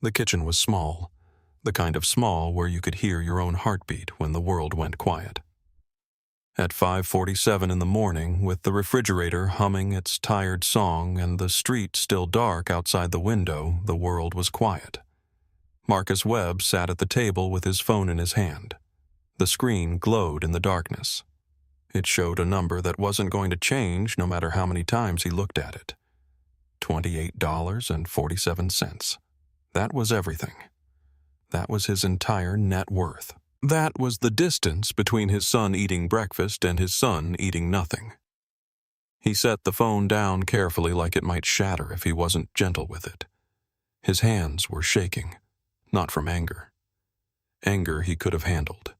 The kitchen was small, the kind of small where you could hear your own heartbeat when the world went quiet. At 5:47 in the morning, with the refrigerator humming its tired song and the street still dark outside the window, the world was quiet. Marcus Webb sat at the table with his phone in his hand. The screen glowed in the darkness. It showed a number that wasn't going to change no matter how many times he looked at it. $28.47. That was everything. That was his entire net worth. That was the distance between his son eating breakfast and his son eating nothing. He set the phone down carefully like it might shatter if he wasn't gentle with it. His hands were shaking, not from anger. Anger he could have handled.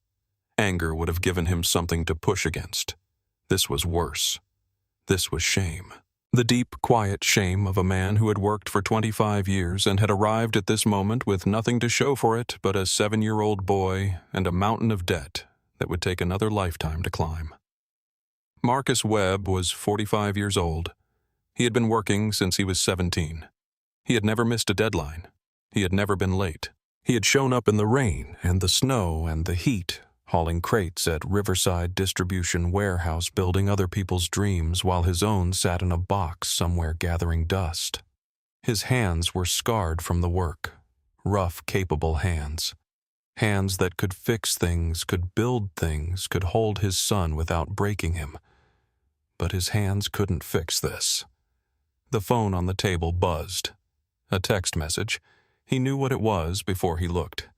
Anger would have given him something to push against. This was worse. This was shame. The deep, quiet shame of a man who had worked for 25 years and had arrived at this moment with nothing to show for it but a 7-year-old boy and a mountain of debt that would take another lifetime to climb. Marcus Webb was 45 years old. He had been working since he was 17. He had never missed a deadline. He had never been late. He had shown up in the rain and the snow and the heat, hauling crates at Riverside Distribution Warehouse, building other people's dreams while his own sat in a box somewhere gathering dust. His hands were scarred from the work, rough, capable hands. Hands that could fix things, could build things, could hold his son without breaking him. But his hands couldn't fix this. The phone on the table buzzed. A text message. He knew what it was before he looked.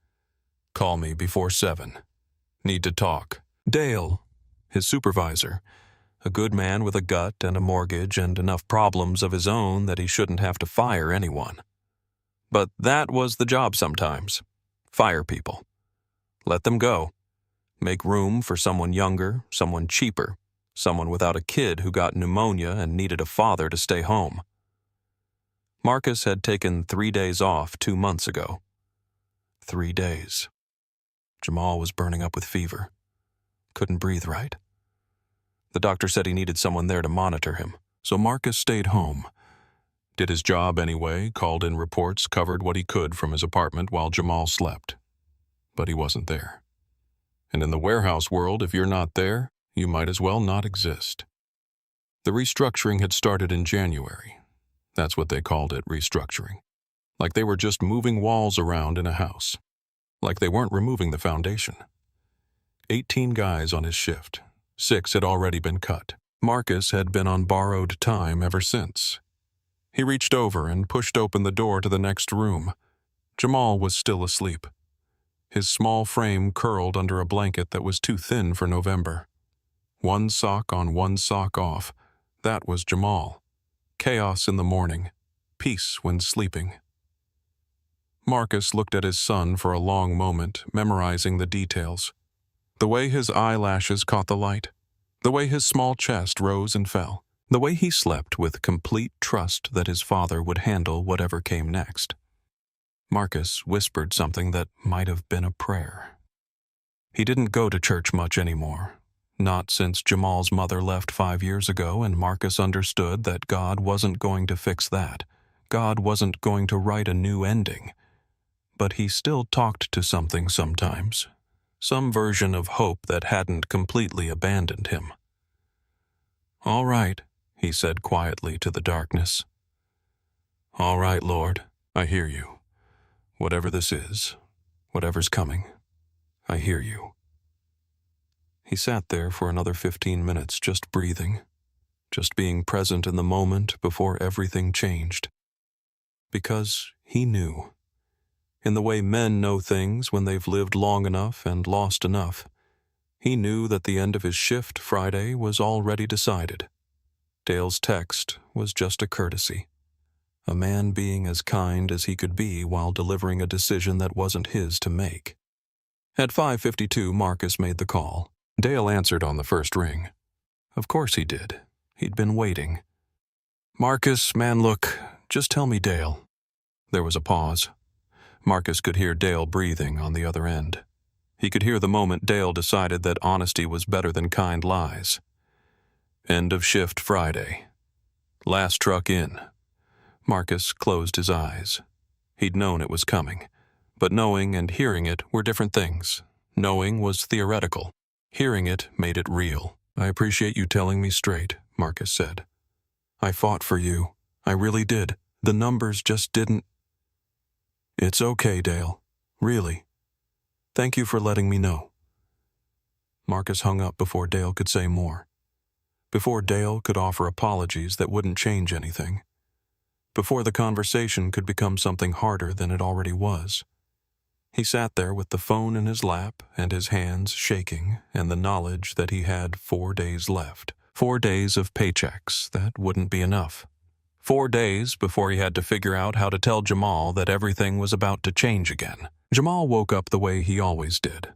"Call me before 7. Need to talk." Dale, his supervisor, a good man with a gut and a mortgage and enough problems of his own that he shouldn't have to fire anyone. But that was the job sometimes. Fire people. Let them go. Make room for someone younger, someone cheaper, someone without a kid who got pneumonia and needed a father to stay home. Marcus had taken 3 days off 2 months ago. 3 days. Jamal was burning up with fever. Couldn't breathe right. The doctor said he needed someone there to monitor him, so Marcus stayed home. Did his job anyway, called in reports, covered what he could from his apartment while Jamal slept. But he wasn't there. And in the warehouse world, if you're not there, you might as well not exist. The restructuring had started in January. That's what they called it, restructuring. Like they were just moving walls around in a house. Like they weren't removing the foundation. 18 guys on his shift. 6 had already been cut. Marcus had been on borrowed time ever since. He reached over and pushed open the door to the next room. Jamal was still asleep. His small frame curled under a blanket that was too thin for November. One sock on, one sock off. That was Jamal. Chaos in the morning. Peace when sleeping. Marcus looked at his son for a long moment, memorizing the details. The way his eyelashes caught the light. The way his small chest rose and fell. The way he slept with complete trust that his father would handle whatever came next. Marcus whispered something that might have been a prayer. He didn't go to church much anymore. Not since Jamal's mother left 5 years ago, and Marcus understood that God wasn't going to fix that. God wasn't going to write a new ending. But he still talked to something sometimes, some version of hope that hadn't completely abandoned him. "All right," he said quietly to the darkness. "All right, Lord, I hear you. Whatever this is, whatever's coming, I hear you." He sat there for another 15 minutes just breathing, just being present in the moment before everything changed. Because he knew. In the way men know things when they've lived long enough and lost enough, he knew that the end of his shift Friday was already decided. Dale's text was just a courtesy. A man being as kind as he could be while delivering a decision that wasn't his to make. At 5:52, Marcus made the call. Dale answered on the first ring. Of course he did. He'd been waiting. "Marcus, man, look, just tell me, Dale." There was a pause. Marcus could hear Dale breathing on the other end. He could hear the moment Dale decided that honesty was better than kind lies. End of shift Friday. Last truck in. Marcus closed his eyes. He'd known it was coming. But knowing and hearing it were different things. Knowing was theoretical. Hearing it made it real. "I appreciate you telling me straight," Marcus said. "I fought for you. I really did. The numbers just didn't—" "It's okay, Dale. Really. Thank you for letting me know." Marcus hung up before Dale could say more. Before Dale could offer apologies that wouldn't change anything. Before the conversation could become something harder than it already was. He sat there with the phone in his lap and his hands shaking, and the knowledge that he had 4 days left. 4 days of paychecks that wouldn't be enough. 4 days before he had to figure out how to tell Jamal that everything was about to change again. Jamal woke up the way he always did.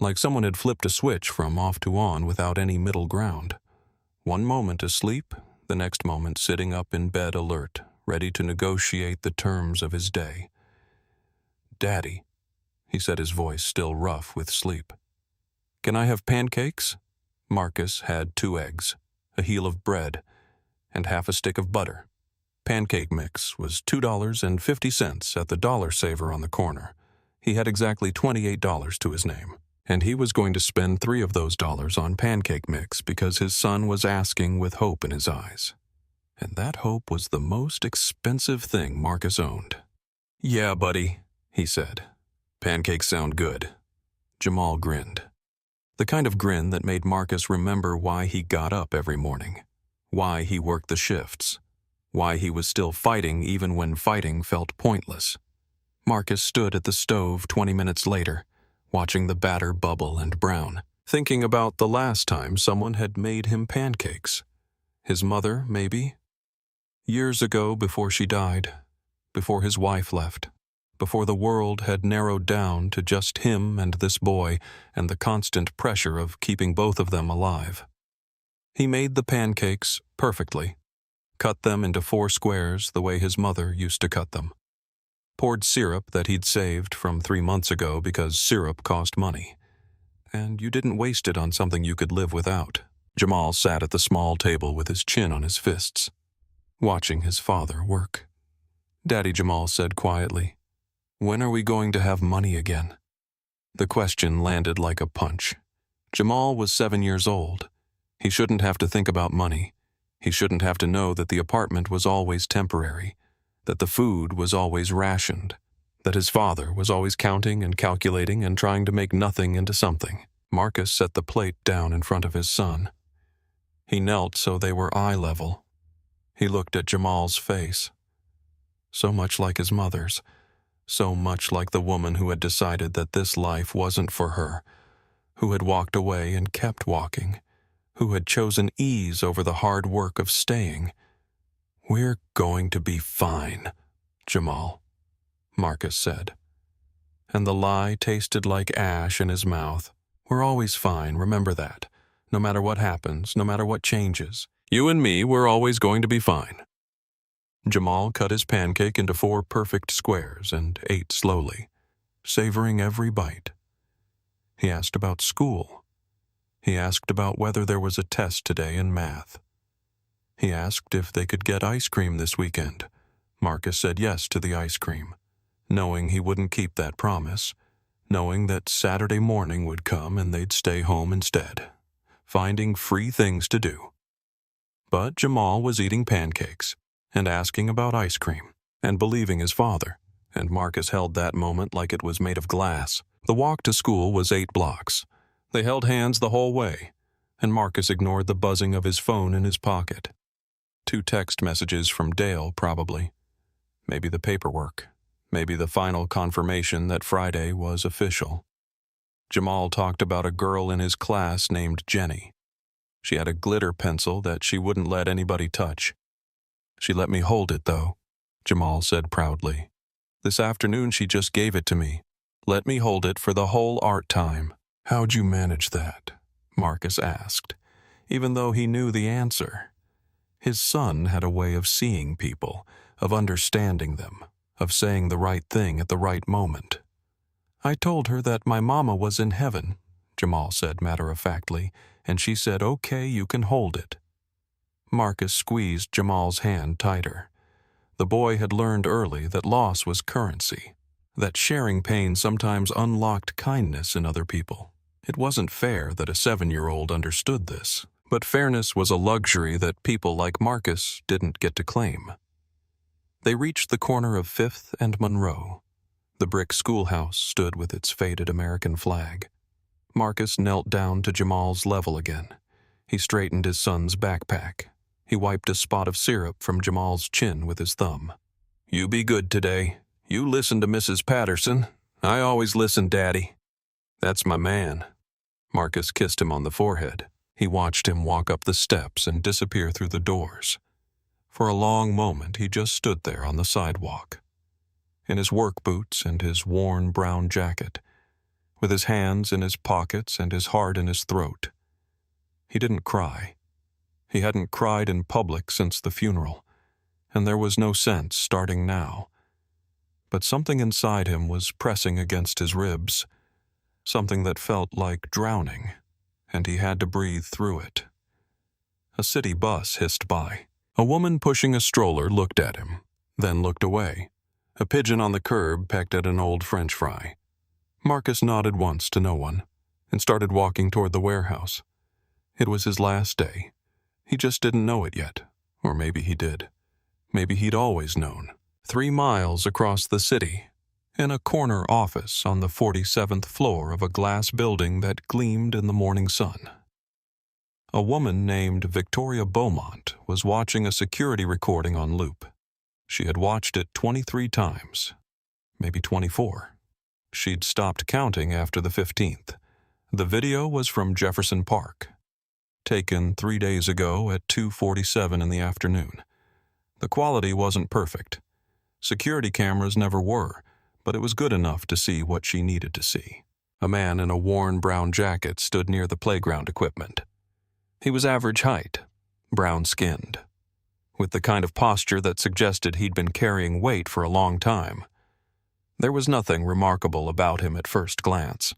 Like someone had flipped a switch from off to on without any middle ground. One moment asleep, the next moment sitting up in bed alert, ready to negotiate the terms of his day. "Daddy," he said, his voice still rough with sleep. "Can I have pancakes?" Marcus had 2 eggs, a heel of bread, and half a stick of butter. Pancake mix was $2.50 at the Dollar Saver on the corner. He had exactly $28 to his name, and he was going to spend 3 of those dollars on pancake mix because his son was asking with hope in his eyes. And that hope was the most expensive thing Marcus owned. "Yeah, buddy," he said. "Pancakes sound good." Jamal grinned. The kind of grin that made Marcus remember why he got up every morning, why he worked the shifts, why he was still fighting even when fighting felt pointless. Marcus stood at the stove 20 minutes later, watching the batter bubble and brown, thinking about the last time someone had made him pancakes. His mother, maybe? Years ago, before she died, before his wife left, before the world had narrowed down to just him and this boy and the constant pressure of keeping both of them alive. He made the pancakes perfectly, cut them into 4 squares the way his mother used to cut them. Poured syrup that he'd saved from 3 months ago because syrup cost money. And you didn't waste it on something you could live without. Jamal sat at the small table with his chin on his fists, watching his father work. "Daddy," Jamal said quietly, "when are we going to have money again?" The question landed like a punch. Jamal was 7 years old. He shouldn't have to think about money. He shouldn't have to know that the apartment was always temporary, that the food was always rationed, that his father was always counting and calculating and trying to make nothing into something. Marcus set the plate down in front of his son. He knelt so they were eye level. He looked at Jamal's face. So much like his mother's, so much like the woman who had decided that this life wasn't for her, who had walked away and kept walking, who had chosen ease over the hard work of staying. "We're going to be fine, Jamal," Marcus said. And the lie tasted like ash in his mouth. "We're always fine, remember that. No matter what happens, no matter what changes. You and me, we're always going to be fine." Jamal cut his pancake into 4 perfect squares and ate slowly, savoring every bite. He asked about school. He asked about whether there was a test today in math. He asked if they could get ice cream this weekend. Marcus said yes to the ice cream, knowing he wouldn't keep that promise, knowing that Saturday morning would come and they'd stay home instead, finding free things to do. But Jamal was eating pancakes and asking about ice cream and believing his father, and Marcus held that moment like it was made of glass. The walk to school was 8 blocks. They held hands the whole way, and Marcus ignored the buzzing of his phone in his pocket. 2 text messages from Dale, probably. Maybe the paperwork. Maybe the final confirmation that Friday was official. Jamal talked about a girl in his class named Jenny. She had a glitter pencil that she wouldn't let anybody touch. "She let me hold it, though," Jamal said proudly. "This afternoon she just gave it to me. Let me hold it for the whole art time." "How'd you manage that?" Marcus asked, even though he knew the answer. His son had a way of seeing people, of understanding them, of saying the right thing at the right moment. "I told her that my mama was in heaven," Jamal said matter-of-factly, "and she said, 'Okay, you can hold it.'" Marcus squeezed Jamal's hand tighter. The boy had learned early that loss was currency, that sharing pain sometimes unlocked kindness in other people. It wasn't fair that a 7-year-old understood this, but fairness was a luxury that people like Marcus didn't get to claim. They reached the corner of 5th and Monroe. The brick schoolhouse stood with its faded American flag. Marcus knelt down to Jamal's level again. He straightened his son's backpack. He wiped a spot of syrup from Jamal's chin with his thumb. "You be good today. You listen to Mrs. Patterson. I always listen, Daddy." "That's my man." Marcus kissed him on the forehead. He watched him walk up the steps and disappear through the doors. For a long moment, he just stood there on the sidewalk, in his work boots and his worn brown jacket, with his hands in his pockets and his heart in his throat. He didn't cry. He hadn't cried in public since the funeral, and there was no sense starting now. But something inside him was pressing against his ribs, something that felt like drowning, and he had to breathe through it. A city bus hissed by. A woman pushing a stroller looked at him, then looked away. A pigeon on the curb pecked at an old French fry. Marcus nodded once to no one, and started walking toward the warehouse. It was his last day. He just didn't know it yet, or maybe he did. Maybe he'd always known. 3 miles across the city, in a corner office on the 47th floor of a glass building that gleamed in the morning sun. A woman named Victoria Beaumont was watching a security recording on loop. She had watched it 23 times, maybe 24. She'd stopped counting after the 15th. The video was from Jefferson Park, taken 3 days ago at 2:47 in the afternoon. The quality wasn't perfect. Security cameras never were, but it was good enough to see what she needed to see. A man in a worn brown jacket stood near the playground equipment. He was average height, brown-skinned, with the kind of posture that suggested he'd been carrying weight for a long time. There was nothing remarkable about him at first glance,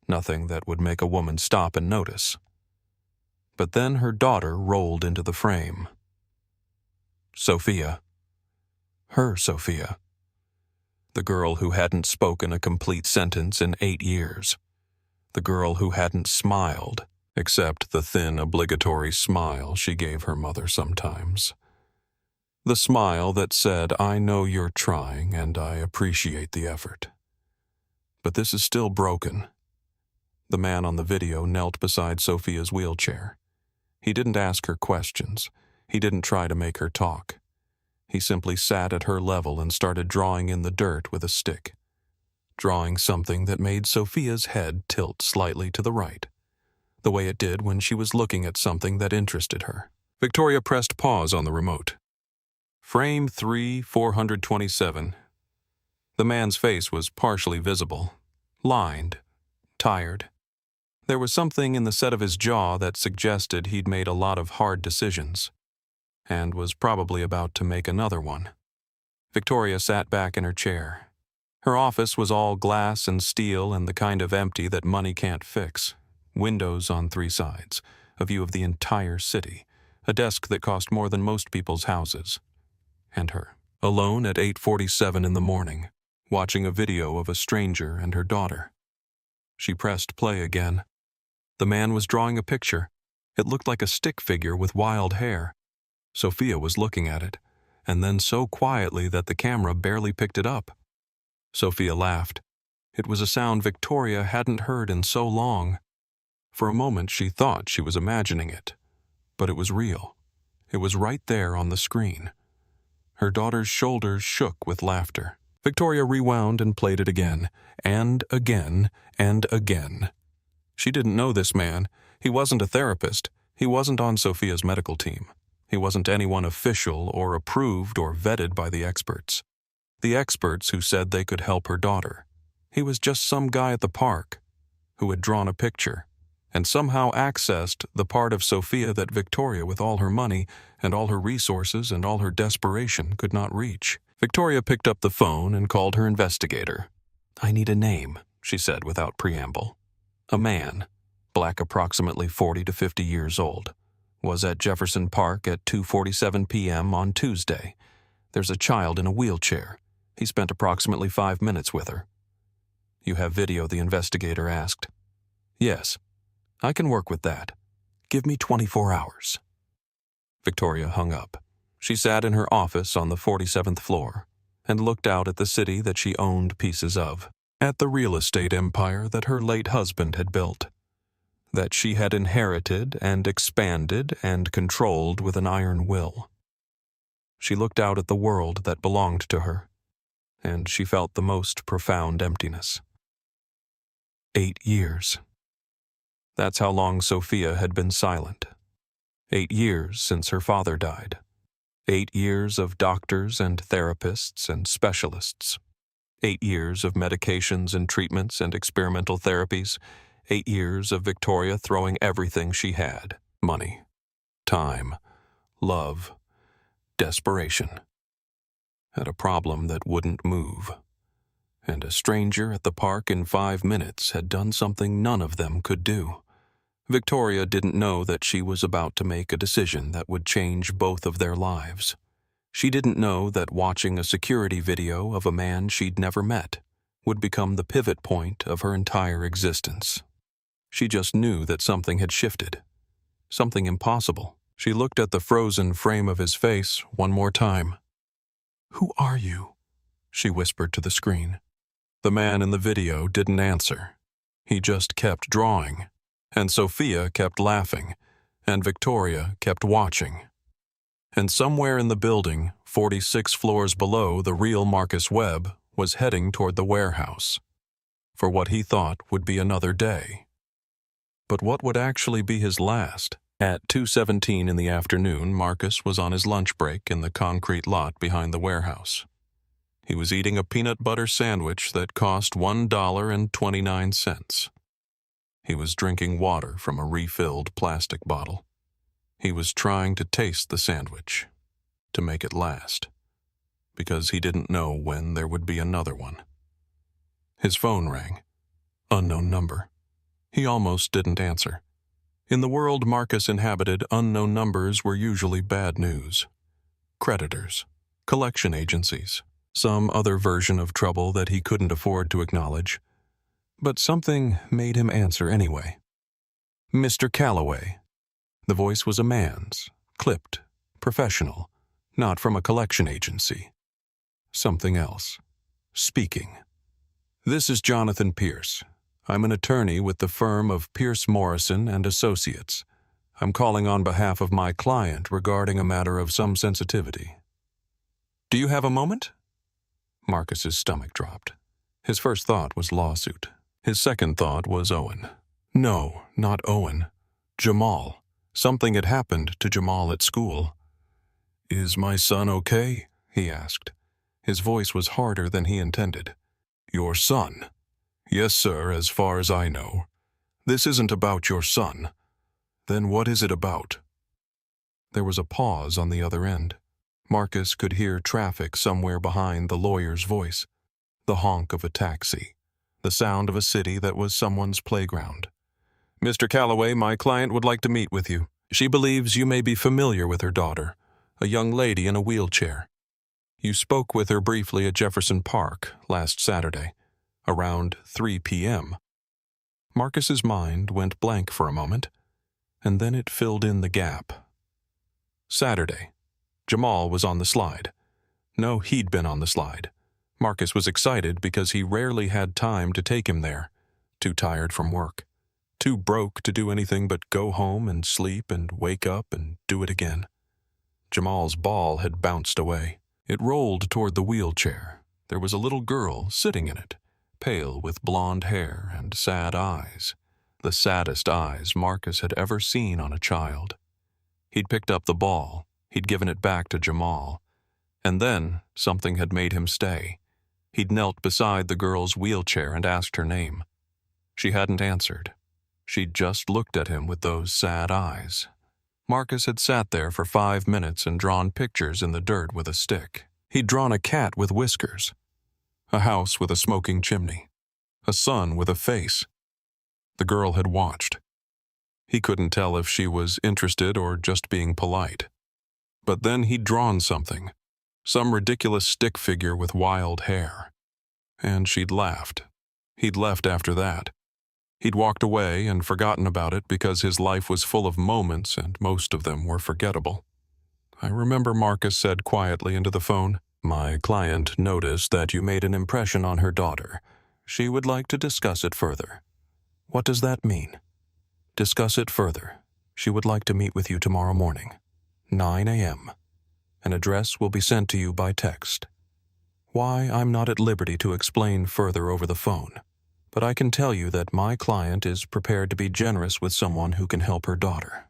nothing that would make a woman stop and notice. But then her daughter rolled into the frame. Sophia. Her Sophia. The girl who hadn't spoken a complete sentence in 8 years. The girl who hadn't smiled, except the thin, obligatory smile she gave her mother sometimes. The smile that said, "I know you're trying, and I appreciate the effort." But this is still broken. The man on the video knelt beside Sophia's wheelchair. He didn't ask her questions. He didn't try to make her talk. He simply sat at her level and started drawing in the dirt with a stick, drawing something that made Sophia's head tilt slightly to the right, the way it did when she was looking at something that interested her. Victoria pressed pause on the remote. Frame 3, 427. The man's face was partially visible, lined, tired. There was something in the set of his jaw that suggested he'd made a lot of hard decisions, and was probably about to make another one. Victoria sat back in her chair. Her office was all glass and steel and the kind of empty that money can't fix. Windows on 3 sides, a view of the entire city, a desk that cost more than most people's houses. And her, alone at 8:47 in the morning, watching a video of a stranger and her daughter. She pressed play again. The man was drawing a picture. It looked like a stick figure with wild hair. Sophia was looking at it, and then so quietly that the camera barely picked it up. Sophia laughed. It was a sound Victoria hadn't heard in so long. For a moment she thought she was imagining it, but it was real. It was right there on the screen. Her daughter's shoulders shook with laughter. Victoria rewound and played it again, and again, and again. She didn't know this man. He wasn't a therapist. He wasn't on Sophia's medical team. He wasn't anyone official or approved or vetted by the experts. The experts who said they could help her daughter. He was just some guy at the park who had drawn a picture and somehow accessed the part of Sophia that Victoria, with all her money and all her resources and all her desperation, could not reach. Victoria picked up the phone and called her investigator. "I need a name," she said without preamble. A man, black, approximately 40 to 50 years old, was at Jefferson Park at 2:47 p.m. on Tuesday, There's a child in a wheelchair. He spent approximately 5 minutes with her. You have video, the investigator asked. Yes, I can work with that. Give me 24 hours. Victoria hung up. She sat in her office on the 47th floor and looked out at the city that she owned pieces of, at the real estate empire that her late husband had built, that she had inherited and expanded and controlled with an iron will. She looked out at the world that belonged to her, and she felt the most profound emptiness. 8 years. That's how long Sophia had been silent. 8 years since her father died. 8 years of doctors and therapists and specialists. 8 years of medications and treatments and experimental therapies. 8 years of Victoria throwing everything she had. Money, time, love, desperation. At a problem that wouldn't move. And a stranger at the park in 5 minutes had done something none of them could do. Victoria didn't know that she was about to make a decision that would change both of their lives. She didn't know that watching a security video of a man she'd never met would become the pivot point of her entire existence. She just knew that something had shifted. Something impossible. She looked at the frozen frame of his face one more time. "Who are you?" she whispered to the screen. The man in the video didn't answer. He just kept drawing. And Sophia kept laughing, and Victoria kept watching. And somewhere in the building, 46 floors below the real Marcus Webb, was heading toward the warehouse, for what he thought would be another day. But what would actually be his last? At 2:17 in the afternoon, Marcus was on his lunch break in the concrete lot behind the warehouse. He was eating a peanut butter sandwich that cost $1.29. He was drinking water from a refilled plastic bottle. He was trying to taste the sandwich, to make it last, because he didn't know when there would be another one. His phone rang. Unknown number. He almost didn't answer. In the world Marcus inhabited, unknown numbers were usually bad news. Creditors, collection agencies, some other version of trouble that he couldn't afford to acknowledge. But something made him answer anyway. Mr. Calloway. The voice was a man's, clipped, professional, not from a collection agency. Something else. Speaking. This is Jonathan Pierce. I'm an attorney with the firm of Pierce Morrison and Associates. I'm calling on behalf of my client regarding a matter of some sensitivity. Do you have a moment? Marcus's stomach dropped. His first thought was lawsuit. His second thought was Owen. No, not Owen. Jamal. Something had happened to Jamal at school. Is my son okay? He asked. His voice was harder than he intended. Your son? Yes, sir, as far as I know. This isn't about your son. Then what is it about? There was a pause on the other end. Marcus could hear traffic somewhere behind the lawyer's voice. The honk of a taxi. The sound of a city that was someone's playground. Mr. Calloway, my client would like to meet with you. She believes you may be familiar with her daughter, a young lady in a wheelchair. You spoke with her briefly at Jefferson Park last Saturday, around 3 p.m. Marcus's mind went blank for a moment, and then it filled in the gap. Saturday. Jamal was on the slide. No, he'd been on the slide. Marcus was excited because he rarely had time to take him there, too tired from work, too broke to do anything but go home and sleep and wake up and do it again. Jamal's ball had bounced away. It rolled toward the wheelchair. There was a little girl sitting in it, pale with blonde hair and sad eyes, the saddest eyes Marcus had ever seen on a child. He'd picked up the ball, he'd given it back to Jamal, and then something had made him stay. He'd knelt beside the girl's wheelchair and asked her name. She hadn't answered. She'd just looked at him with those sad eyes. Marcus had sat there for 5 minutes and drawn pictures in the dirt with a stick. He'd drawn a cat with whiskers, a house with a smoking chimney, a sun with a face. The girl had watched. He couldn't tell if she was interested or just being polite. But then he'd drawn something. Some ridiculous stick figure with wild hair. And she'd laughed. He'd left after that. He'd walked away and forgotten about it because his life was full of moments and most of them were forgettable. I remember Marcus said quietly into the phone, "My client noticed that you made an impression on her daughter. She would like to discuss it further." "What does that mean?" "Discuss it further. She would like to meet with you tomorrow morning, 9 a.m. An address will be sent to you by text. Why, I'm not at liberty to explain further over the phone, but I can tell you that my client is prepared to be generous with someone who can help her daughter."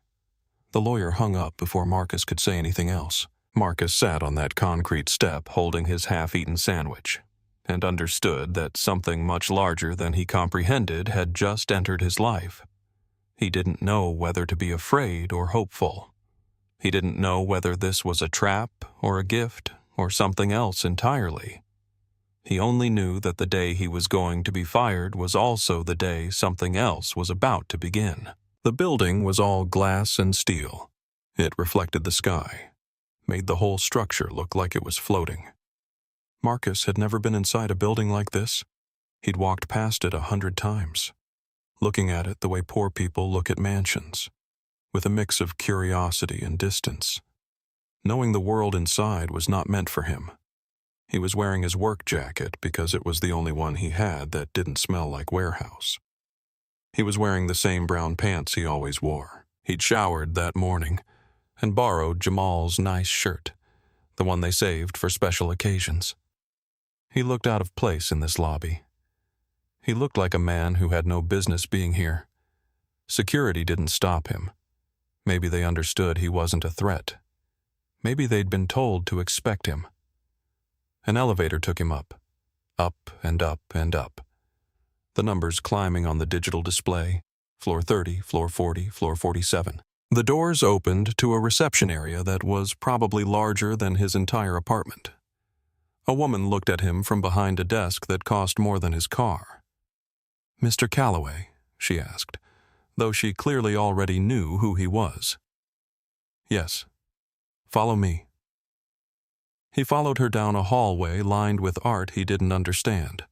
The lawyer hung up before Marcus could say anything else. Marcus sat on that concrete step holding his half-eaten sandwich and understood that something much larger than he comprehended had just entered his life. He didn't know whether to be afraid or hopeful. He didn't know whether this was a trap or a gift or something else entirely. He only knew that the day he was going to be fired was also the day something else was about to begin. The building was all glass and steel. It reflected the sky, made the whole structure look like it was floating. Marcus had never been inside a building like this. He'd walked past it 100 times, looking at it the way poor people look at mansions, with a mix of curiosity and distance. Knowing the world inside was not meant for him. He was wearing his work jacket because it was the only one he had that didn't smell like warehouse. He was wearing the same brown pants he always wore. He'd showered that morning and borrowed Jamal's nice shirt, the one they saved for special occasions. He looked out of place in this lobby. He looked like a man who had no business being here. Security didn't stop him. Maybe they understood he wasn't a threat. Maybe they'd been told to expect him. An elevator took him up and up and up. The numbers climbing on the digital display, floor 30, floor 40, floor 47. The doors opened to a reception area that was probably larger than his entire apartment. A woman looked at him from behind a desk that cost more than his car. "Mr. Calloway?" she asked, though she clearly already knew who he was. "Yes. Follow me." He followed her down a hallway lined with art he didn't understand.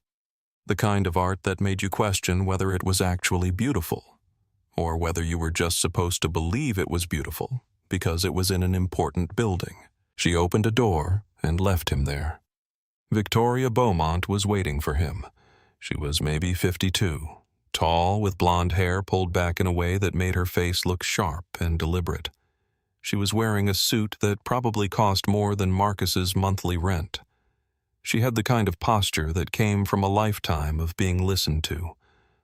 The kind of art that made you question whether it was actually beautiful, or whether you were just supposed to believe it was beautiful because it was in an important building. She opened a door and left him there. Victoria Beaumont was waiting for him. She was maybe 52, tall with blonde hair pulled back in a way that made her face look sharp and deliberate. She was wearing a suit that probably cost more than Marcus's monthly rent. She had the kind of posture that came from a lifetime of being listened to,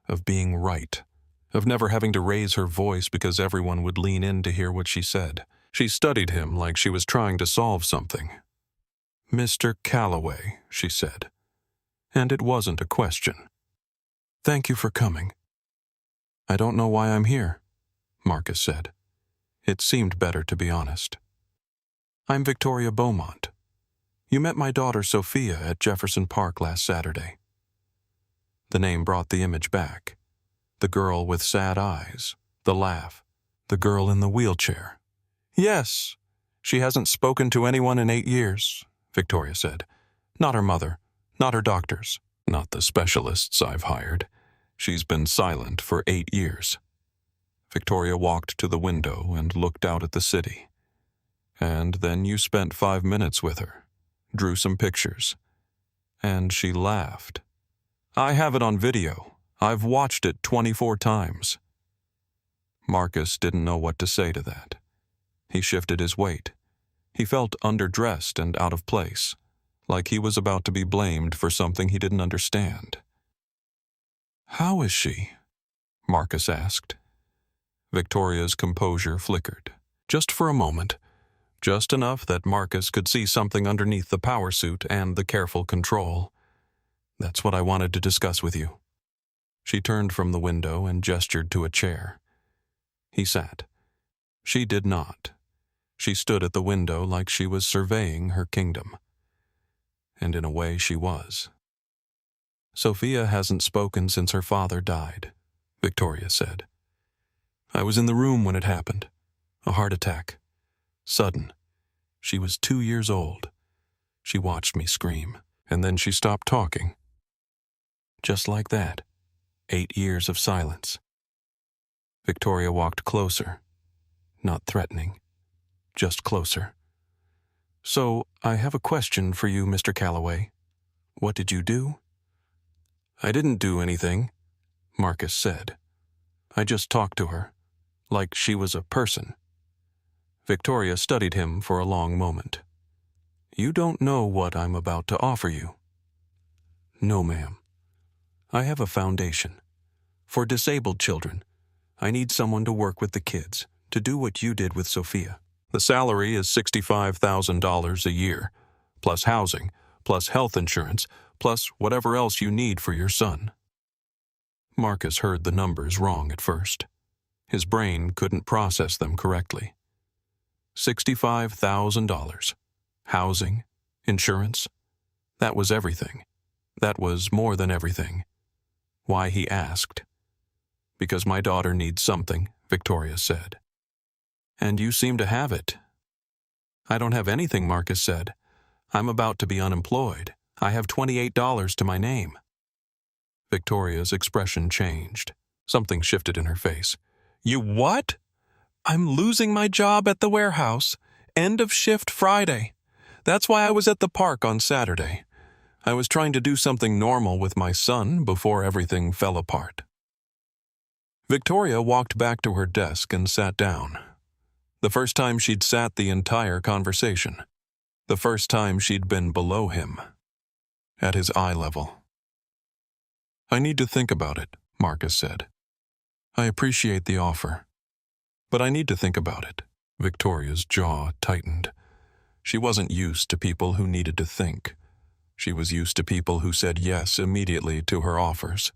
of being right, of never having to raise her voice because everyone would lean in to hear what she said. She studied him like she was trying to solve something. "Mr. Calloway," she said, and it wasn't a question. "Thank you for coming." "I don't know why I'm here," Marcus said. It seemed better to be honest. "I'm Victoria Beaumont. You met my daughter Sophia at Jefferson Park last Saturday." The name brought the image back. The girl with sad eyes, the laugh, the girl in the wheelchair. "Yes, she hasn't spoken to anyone in 8 years, Victoria said. "Not her mother, not her doctors, not the specialists I've hired. She's been silent for 8 years. Victoria walked to the window and looked out at the city. "And then you spent 5 minutes with her, drew some pictures. And she laughed. I have it on video. I've watched it 24 times. Marcus didn't know what to say to that. He shifted his weight. He felt underdressed and out of place, like he was about to be blamed for something he didn't understand. "How is she?" Marcus asked. Victoria's composure flickered, just for a moment, just enough that Marcus could see something underneath the power suit and the careful control. "That's what I wanted to discuss with you." She turned from the window and gestured to a chair. He sat. She did not. She stood at the window like she was surveying her kingdom. And in a way she was. "Sophia hasn't spoken since her father died," Victoria said. "I was in the room when it happened. A heart attack. Sudden. She was 2 years old. She watched me scream, and then she stopped talking. Just like that. 8 years of silence. Victoria walked closer, not threatening, just closer. So, I have a question for you, Mr. Calloway. What did you do? I didn't do anything, Marcus said. I just talked to her, like she was a person. Victoria studied him for a long moment. You don't know what I'm about to offer you. No, ma'am. I have a foundation. For disabled children, I need someone to work with the kids, to do what you did with Sophia. The salary is $65,000 a year, plus housing, plus health insurance, plus whatever else you need for your son. Marcus heard the numbers wrong at first. His brain couldn't process them correctly. $65,000. Housing, insurance. That was everything. That was more than everything. Why, he asked. Because my daughter needs something, Victoria said. And you seem to have it. I don't have anything, Marcus said. I'm about to be unemployed. I have $28 to my name. Victoria's expression changed. Something shifted in her face. You what? I'm losing my job at the warehouse. End of shift Friday. That's why I was at the park on Saturday. I was trying to do something normal with my son before everything fell apart. Victoria walked back to her desk and sat down. The first time she'd sat the entire conversation. The first time she'd been below him. At his eye level. I need to think about it, Marcus said. I appreciate the offer. But I need to think about it. Victoria's jaw tightened. She wasn't used to people who needed to think. She was used to people who said yes immediately to her offers.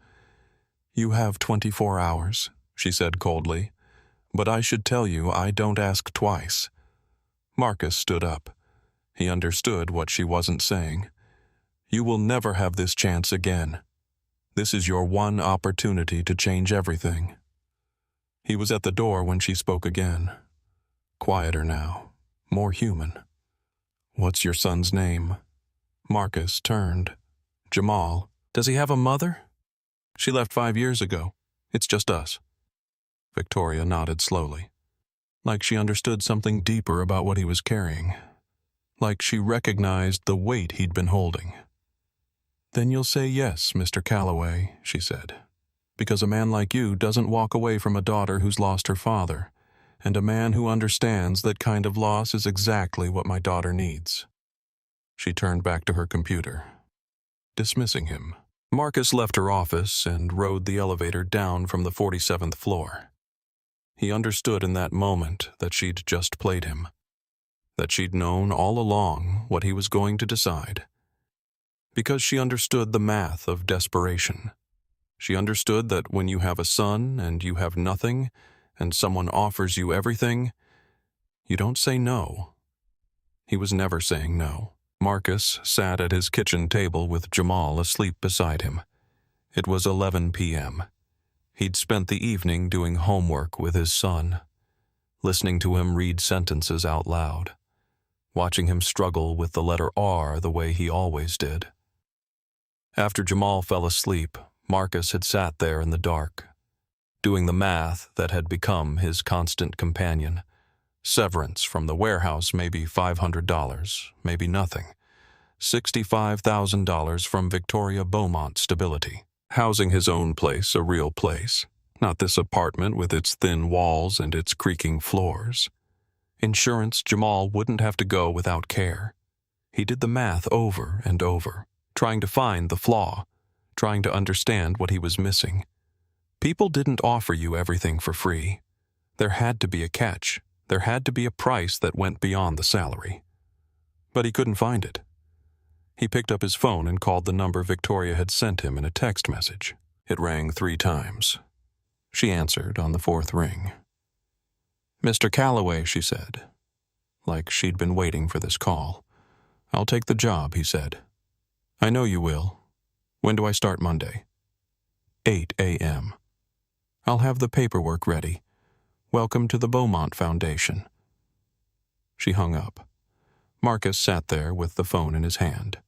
You have 24 hours, she said coldly. But I should tell you I don't ask twice. Marcus stood up. He understood what she wasn't saying. You will never have this chance again. This is your one opportunity to change everything. He was at the door when she spoke again. Quieter now, more human. What's your son's name? Marcus turned. Jamal. Does he have a mother? She left 5 years ago. It's just us. Victoria nodded slowly, like she understood something deeper about what he was carrying, like she recognized the weight he'd been holding. Then you'll say yes, Mr. Calloway, she said, because a man like you doesn't walk away from a daughter who's lost her father, and a man who understands that kind of loss is exactly what my daughter needs. She turned back to her computer, dismissing him. Marcus left her office and rode the elevator down from the 47th floor. He understood in that moment that she'd just played him, that she'd known all along what he was going to decide. Because she understood the math of desperation. She understood that when you have a son and you have nothing, and someone offers you everything, you don't say no. He was never saying no. Marcus sat at his kitchen table with Jamal asleep beside him. It was 11 p.m. He'd spent the evening doing homework with his son, listening to him read sentences out loud, watching him struggle with the letter R the way he always did. After Jamal fell asleep, Marcus had sat there in the dark, doing the math that had become his constant companion. Severance from the warehouse, maybe $500, maybe nothing. $65,000 from Victoria Beaumont stability. Housing his own place, a real place. Not this apartment with its thin walls and its creaking floors. Insurance, Jamal wouldn't have to go without care. He did the math over and over, trying to find the flaw, trying to understand what he was missing. People didn't offer you everything for free. There had to be a catch. There had to be a price that went beyond the salary. But he couldn't find it. He picked up his phone and called the number Victoria had sent him in a text message. It rang 3 times. She answered on the 4th ring. Mr. Calloway, she said, like she'd been waiting for this call. I'll take the job, he said. I know you will. When do I start Monday? 8 a.m. I'll have the paperwork ready. Welcome to the Beaumont Foundation. She hung up. Marcus sat there with the phone in his hand,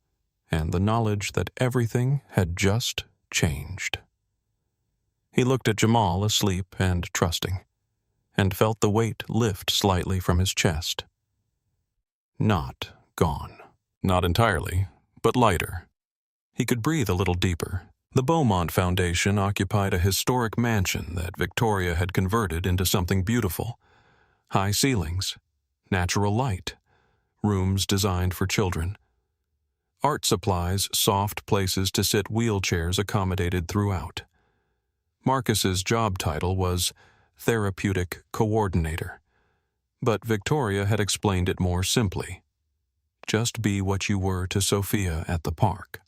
and the knowledge that everything had just changed. He looked at Jamal asleep and trusting, and felt the weight lift slightly from his chest. Not gone. Not entirely, but lighter. He could breathe a little deeper. The Beaumont Foundation occupied a historic mansion that Victoria had converted into something beautiful. High ceilings, natural light, rooms designed for children. Art supplies, soft places to sit, wheelchairs accommodated throughout. Marcus's job title was Therapeutic Coordinator, but Victoria had explained it more simply. Just be what you were to Sophia at the park.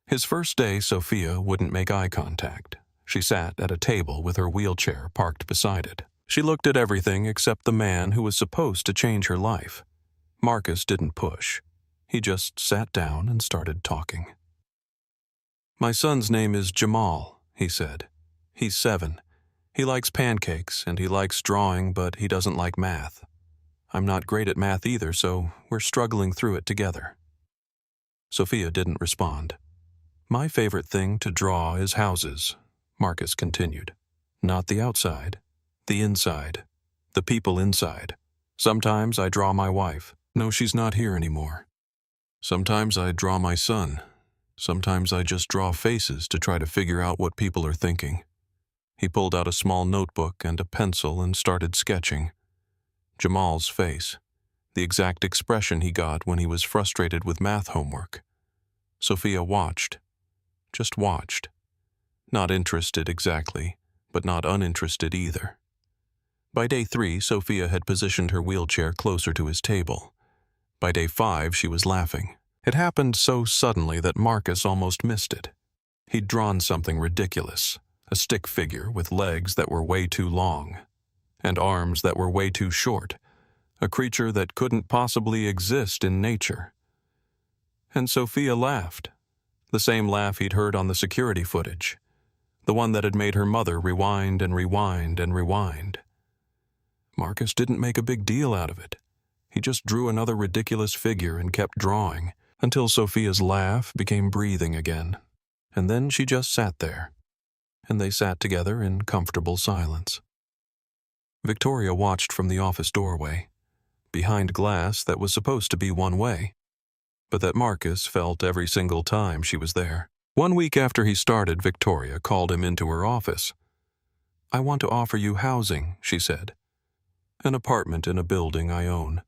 His first day, Sophia wouldn't make eye contact. She sat at a table with her wheelchair parked beside it. She looked at everything except the man who was supposed to change her life. Marcus didn't push. He just sat down and started talking. "My son's name is Jamal," he said. "He's 7. He likes pancakes and he likes drawing, but he doesn't like math. I'm not great at math either, so we're struggling through it together." Sophia didn't respond. "My favorite thing to draw is houses," Marcus continued. "Not the outside, the inside, the people inside. Sometimes I draw my wife. No, she's not here anymore. Sometimes I draw my son. Sometimes I just draw faces to try to figure out what people are thinking." He pulled out a small notebook and a pencil and started sketching. Jamal's face, the exact expression he got when he was frustrated with math homework. Sophia watched. Just watched. Not interested exactly, but not uninterested either. By day 3, Sophia had positioned her wheelchair closer to his table. By day 5, she was laughing. It happened so suddenly that Marcus almost missed it. He'd drawn something ridiculous, a stick figure with legs that were way too long, and arms that were way too short, a creature that couldn't possibly exist in nature. And Sophia laughed. The same laugh he'd heard on the security footage, the one that had made her mother rewind and rewind and rewind. Marcus didn't make a big deal out of it. He just drew another ridiculous figure and kept drawing, until Sophia's laugh became breathing again. And then she just sat there, and they sat together in comfortable silence. Victoria watched from the office doorway, behind glass that was supposed to be one way, but that Marcus felt every single time she was there. 1 week after he started, Victoria called him into her office. "I want to offer you housing," she said. "An apartment in a building I own.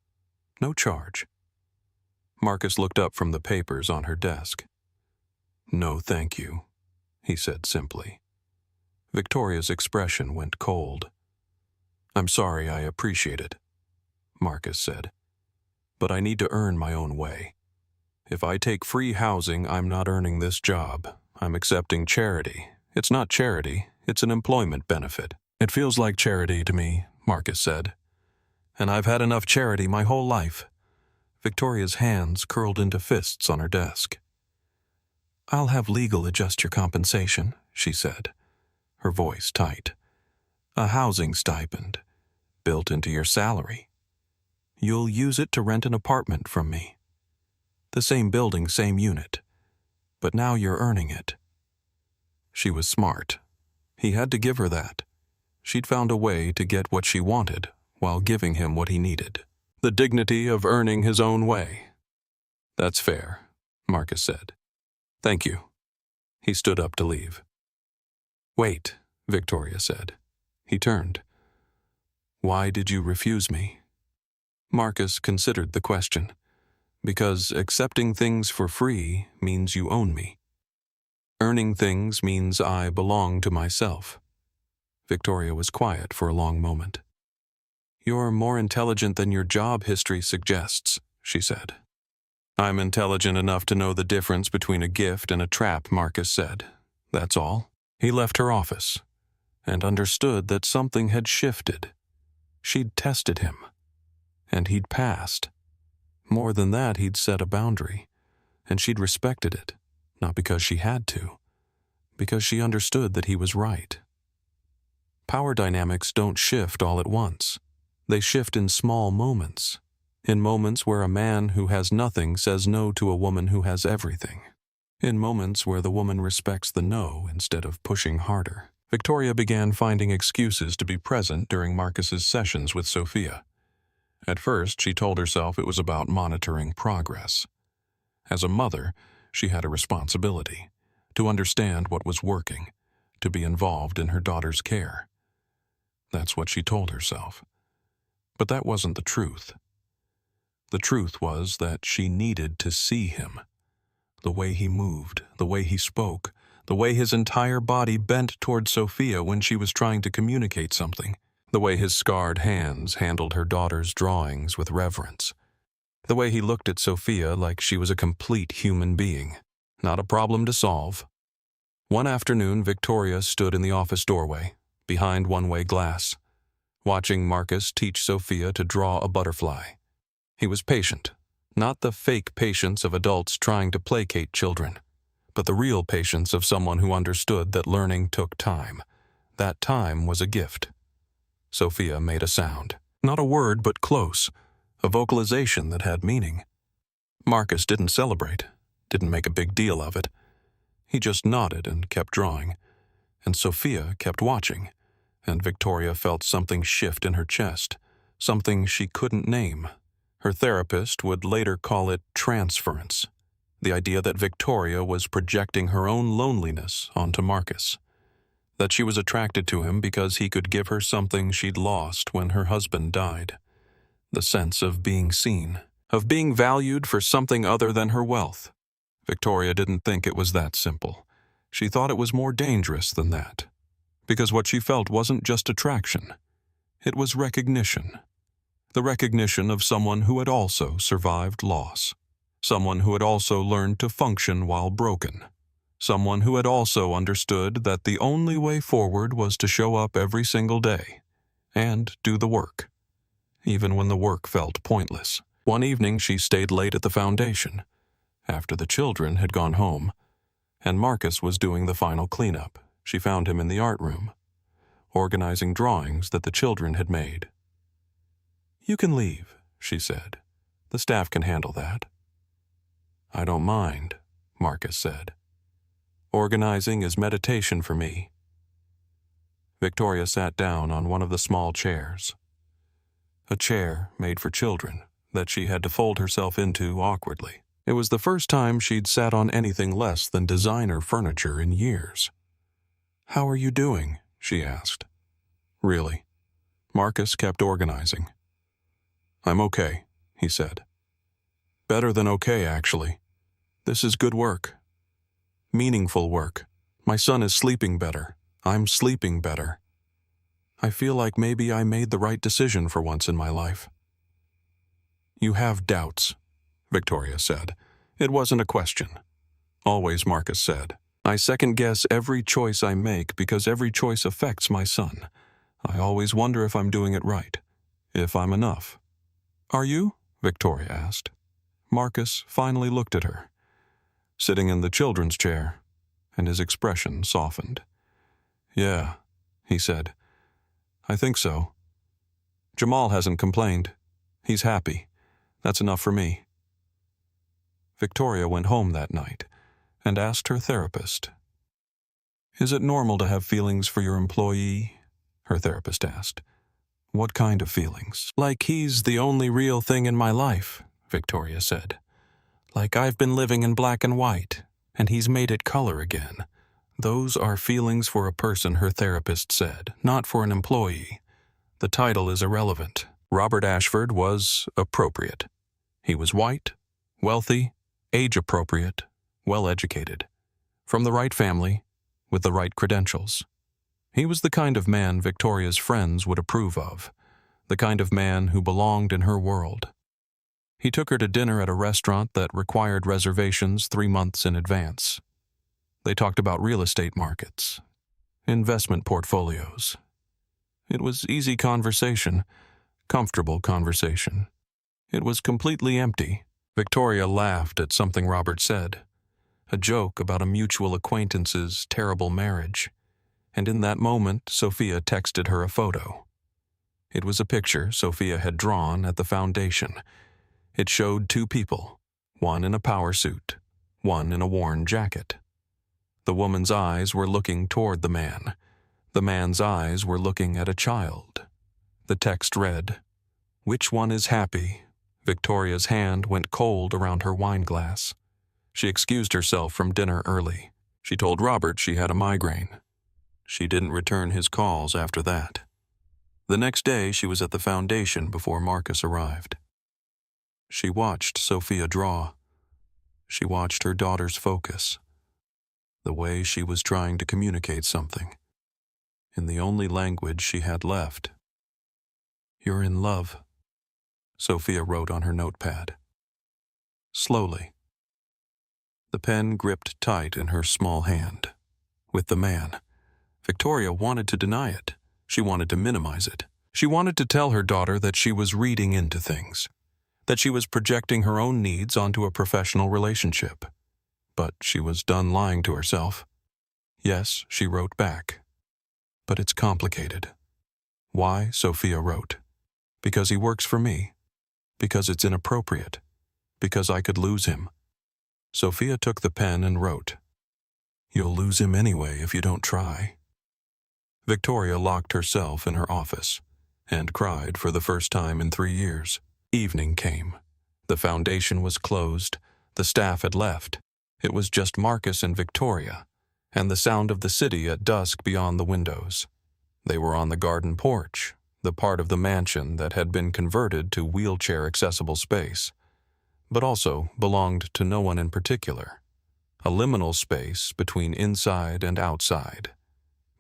No charge." Marcus looked up from the papers on her desk. "No, thank you," he said simply. Victoria's expression went cold. "I'm sorry, I appreciate it," Marcus said. "But I need to earn my own way. If I take free housing, I'm not earning this job. I'm accepting charity. It's not charity, it's an employment benefit." "It feels like charity to me," Marcus said. "And I've had enough charity my whole life." Victoria's hands curled into fists on her desk. "I'll have legal adjust your compensation," she said, her voice tight. "A housing stipend, built into your salary. You'll use it to rent an apartment from me. The same building, same unit. But now you're earning it." She was smart. He had to give her that. She'd found a way to get what she wanted while giving him what he needed. The dignity of earning his own way. "That's fair," Marcus said. "Thank you." He stood up to leave. "Wait," Victoria said. He turned. "Why did you refuse me?" Marcus considered the question. "Because accepting things for free means you own me. Earning things means I belong to myself." Victoria was quiet for a long moment. "You're more intelligent than your job history suggests," she said. "I'm intelligent enough to know the difference between a gift and a trap," Marcus said. "That's all." He left her office and understood that something had shifted. She'd tested him, and he'd passed. More than that, he'd set a boundary, and she'd respected it, not because she had to, because she understood that he was right. Power dynamics don't shift all at once. They shift in small moments, In moments where a man who has nothing says no to a woman who has everything. In moments where the woman respects the no instead of pushing harder. Victoria began finding excuses to be present during Marcus's sessions with Sophia. At first, she told herself it was about monitoring progress. As a mother, she had a responsibility to understand what was working, to be involved in her daughter's care. That's what she told herself. But that wasn't the truth. The truth was that she needed to see him. The way he moved, the way he spoke, the way his entire body bent toward Sophia when she was trying to communicate something, the way his scarred hands handled her daughter's drawings with reverence, the way he looked at Sophia like she was a complete human being, not a problem to solve. One afternoon, Victoria stood in the office doorway, behind one-way glass, watching Marcus teach Sophia to draw a butterfly. He was patient, not the fake patience of adults trying to placate children, but the real patience of someone who understood that learning took time. That time was a gift. Sophia made a sound, not a word but close, a vocalization that had meaning. Marcus didn't celebrate, didn't make a big deal of it. He just nodded and kept drawing, and Sophia kept watching, and Victoria felt something shift in her chest, something she couldn't name. Her therapist would later call it transference, the idea that Victoria was projecting her own loneliness onto Marcus, that she was attracted to him because he could give her something she'd lost when her husband died, the sense of being seen, of being valued for something other than her wealth. Victoria didn't think it was that simple. She thought it was more dangerous than that, because what she felt wasn't just attraction. It was recognition. The recognition of someone who had also survived loss, someone who had also learned to function while broken, someone who had also understood that the only way forward was to show up every single day and do the work, even when the work felt pointless. One evening she stayed late at the foundation, after the children had gone home, and Marcus was doing the final cleanup. She found him in the art room, organizing drawings that the children had made. "You can leave," she said. "The staff can handle that." "I don't mind," Marcus said. "Organizing is meditation for me." Victoria sat down on one of the small chairs. A chair made for children that she had to fold herself into awkwardly. It was the first time she'd sat on anything less than designer furniture in years. "How are you doing?" she asked. "Really?" Marcus kept organizing. "I'm okay," he said. "Better than okay, actually. This is good work. Meaningful work. My son is sleeping better. I'm sleeping better. I feel like maybe I made the right decision for once in my life." "You have doubts," Victoria said. It wasn't a question. Always, Marcus said. "I second-guess every choice I make because every choice affects my son. I always wonder if I'm doing it right, if I'm enough." "Are you?" Victoria asked. Marcus finally looked at her, sitting in the children's chair, and his expression softened. "Yeah," he said. "I think so. Jamal hasn't complained. He's happy. That's enough for me." Victoria went home that night and asked her therapist. "Is it normal to have feelings for your employee?" her therapist asked. "What kind of feelings?" "Like he's the only real thing in my life," Victoria said. "Like I've been living in black and white, and he's made it color again." "Those are feelings for a person," her therapist said, "not for an employee. The title is irrelevant." Robert Ashford was appropriate. He was white, wealthy, age-appropriate, well-educated, from the right family, with the right credentials. He was the kind of man Victoria's friends would approve of, the kind of man who belonged in her world. He took her to dinner at a restaurant that required reservations 3 months in advance. They talked about real estate markets, investment portfolios. It was easy conversation, comfortable conversation. It was completely empty. Victoria laughed at something Robert said, a joke about a mutual acquaintance's terrible marriage. And in that moment, Sophia texted her a photo. It was a picture Sophia had drawn at the foundation. It showed two people, one in a power suit, one in a worn jacket. The woman's eyes were looking toward the man. The man's eyes were looking at a child. The text read, "Which one is happy?" Victoria's hand went cold around her wineglass. She excused herself from dinner early. She told Robert she had a migraine. She didn't return his calls after that. The next day, she was at the foundation before Marcus arrived. She watched Sophia draw. She watched her daughter's focus, the way she was trying to communicate something, in the only language she had left. "You're in love," Sophia wrote on her notepad. Slowly. The pen gripped tight in her small hand. With the man, Victoria wanted to deny it. She wanted to minimize it. She wanted to tell her daughter that she was reading into things, that she was projecting her own needs onto a professional relationship. But she was done lying to herself. "Yes," she wrote back. "But it's complicated." Why, Sophia wrote. "Because he works for me. Because it's inappropriate. Because I could lose him." Sophia took the pen and wrote, "You'll lose him anyway if you don't try." Victoria locked herself in her office and cried for the first time in 3 years. Evening came. The foundation was closed. The staff had left. It was just Marcus and Victoria, and the sound of the city at dusk beyond the windows. They were on the garden porch, the part of the mansion that had been converted to wheelchair-accessible space, but also belonged to no one in particular. A liminal space between inside and outside,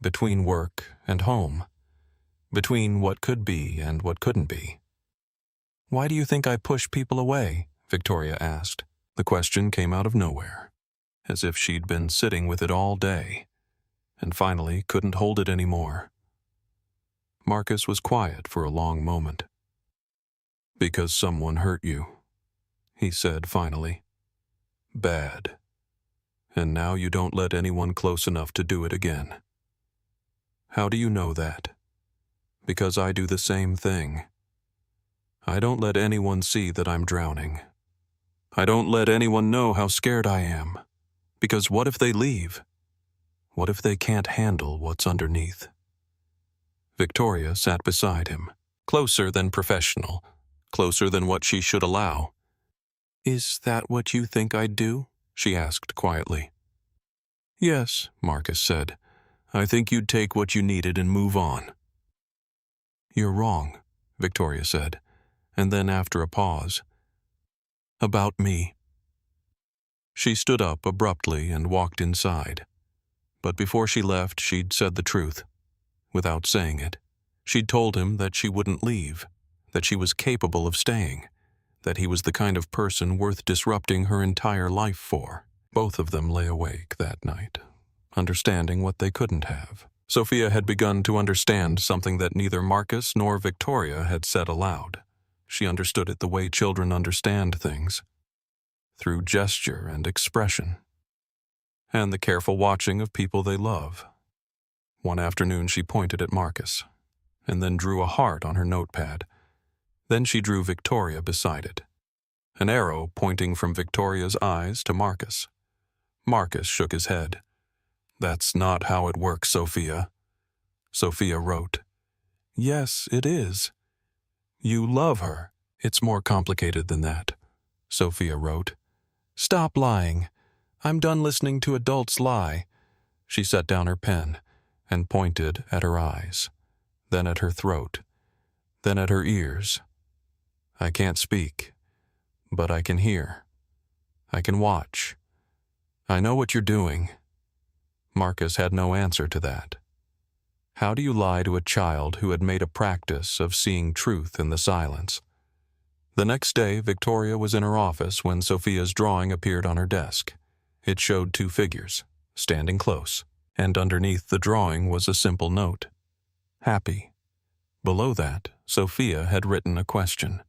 between work and home, between what could be and what couldn't be. "Why do you think I push people away?" Victoria asked. The question came out of nowhere, as if she'd been sitting with it all day, and finally couldn't hold it anymore. Marcus was quiet for a long moment. "Because someone hurt you," he said finally. "Bad. And now you don't let anyone close enough to do it again." "How do you know that?" "Because I do the same thing. I don't let anyone see that I'm drowning. I don't let anyone know how scared I am. Because what if they leave? What if they can't handle what's underneath?" Victoria sat beside him, closer than professional, closer than what she should allow. "Is that what you think I'd do?" she asked quietly. "Yes," Marcus said. "I think you'd take what you needed and move on." "You're wrong," Victoria said, and then after a pause, "About me." She stood up abruptly and walked inside. But before she left, she'd said the truth. Without saying it, she'd told him that she wouldn't leave, that she was capable of staying, that he was the kind of person worth disrupting her entire life for. Both of them lay awake that night, understanding what they couldn't have. Sophia had begun to understand something that neither Marcus nor Victoria had said aloud. She understood it the way children understand things, through gesture and expression, and the careful watching of people they love. One afternoon she pointed at Marcus, and then drew a heart on her notepad. Then she drew Victoria beside it, an arrow pointing from Victoria's eyes to Marcus. Marcus shook his head. "That's not how it works, Sophia." Sophia wrote, "Yes, it is. You love her. It's more complicated than that," Sophia wrote. "Stop lying. I'm done listening to adults lie." She set down her pen and pointed at her eyes, then at her throat, then at her ears. "I can't speak, but I can hear. I can watch. I know what you're doing." Marcus had no answer to that. How do you lie to a child who had made a practice of seeing truth in the silence? The next day, Victoria was in her office when Sophia's drawing appeared on her desk. It showed two figures, standing close, and underneath the drawing was a simple note. "Happy." Below that, Sophia had written a question.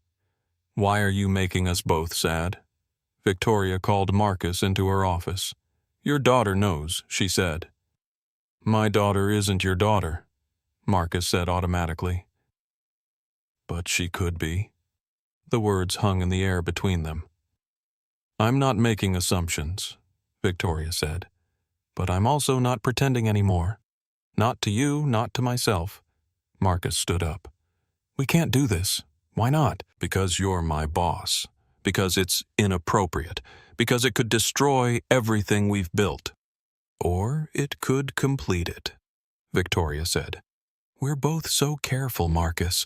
"Why are you making us both sad?" Victoria called Marcus into her office. "Your daughter knows," she said. "My daughter isn't your daughter," Marcus said automatically. "But she could be." The words hung in the air between them. "I'm not making assumptions," Victoria said, "but I'm also not pretending anymore. Not to you, not to myself." Marcus stood up. "We can't do this. Why not?" "Because you're my boss. Because it's inappropriate. Because it could destroy everything we've built. Or it could complete it," Victoria said. "We're both so careful, Marcus.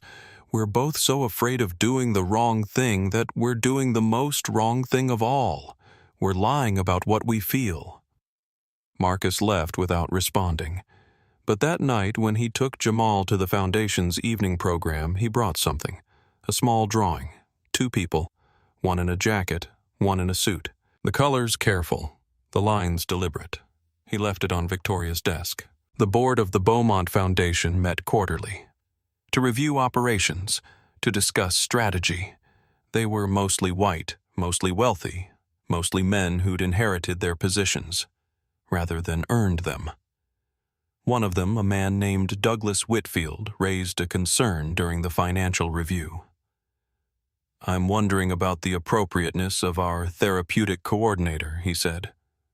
We're both so afraid of doing the wrong thing that we're doing the most wrong thing of all. We're lying about what we feel." Marcus left without responding. But that night, when he took Jamal to the Foundation's evening program, he brought something. A small drawing. 2 people. One in a jacket, one in a suit. The colors careful, the lines deliberate. He left it on Victoria's desk. The board of the Beaumont Foundation met quarterly. To review operations, to discuss strategy. They were mostly white, mostly wealthy, mostly men who'd inherited their positions, rather than earned them. One of them, a man named Douglas Whitfield, raised a concern during the financial review. "I'm wondering about the appropriateness of our therapeutic coordinator," he said.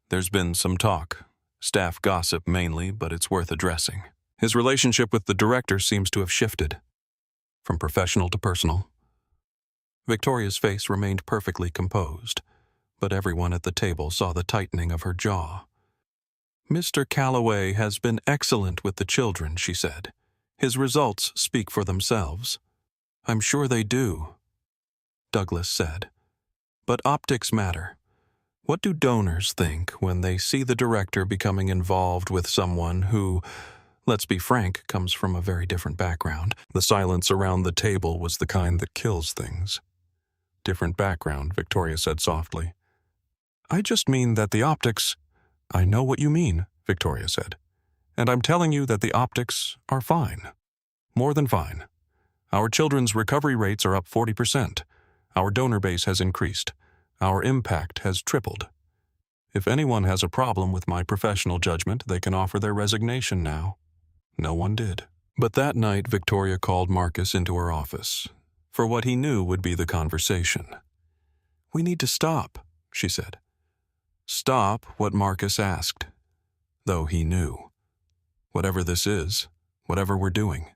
"There's been some talk. Staff gossip mainly, but it's worth addressing. His relationship with the director seems to have shifted, from professional to personal." Victoria's face remained perfectly composed, but everyone at the table saw the tightening of her jaw. "Mr. Calloway has been excellent with the children," she said. "His results speak for themselves." "I'm sure they do," Douglas said. "But optics matter. What do donors think when they see the director becoming involved with someone who, let's be frank, comes from a very different background?" The silence around the table was the kind that kills things. "Different background," Victoria said softly. "I just mean that the optics—" "I know what you mean," Victoria said. "And I'm telling you that the optics are fine. More than fine. Our children's recovery rates are up 40%. Our donor base has increased. Our impact has tripled. If anyone has a problem with my professional judgment, they can offer their resignation now." No one did. But that night, Victoria called Marcus into her office, for what he knew would be the conversation. "We need to stop," she said. Stop what Marcus asked, though he knew. "Whatever this is, whatever we're doing.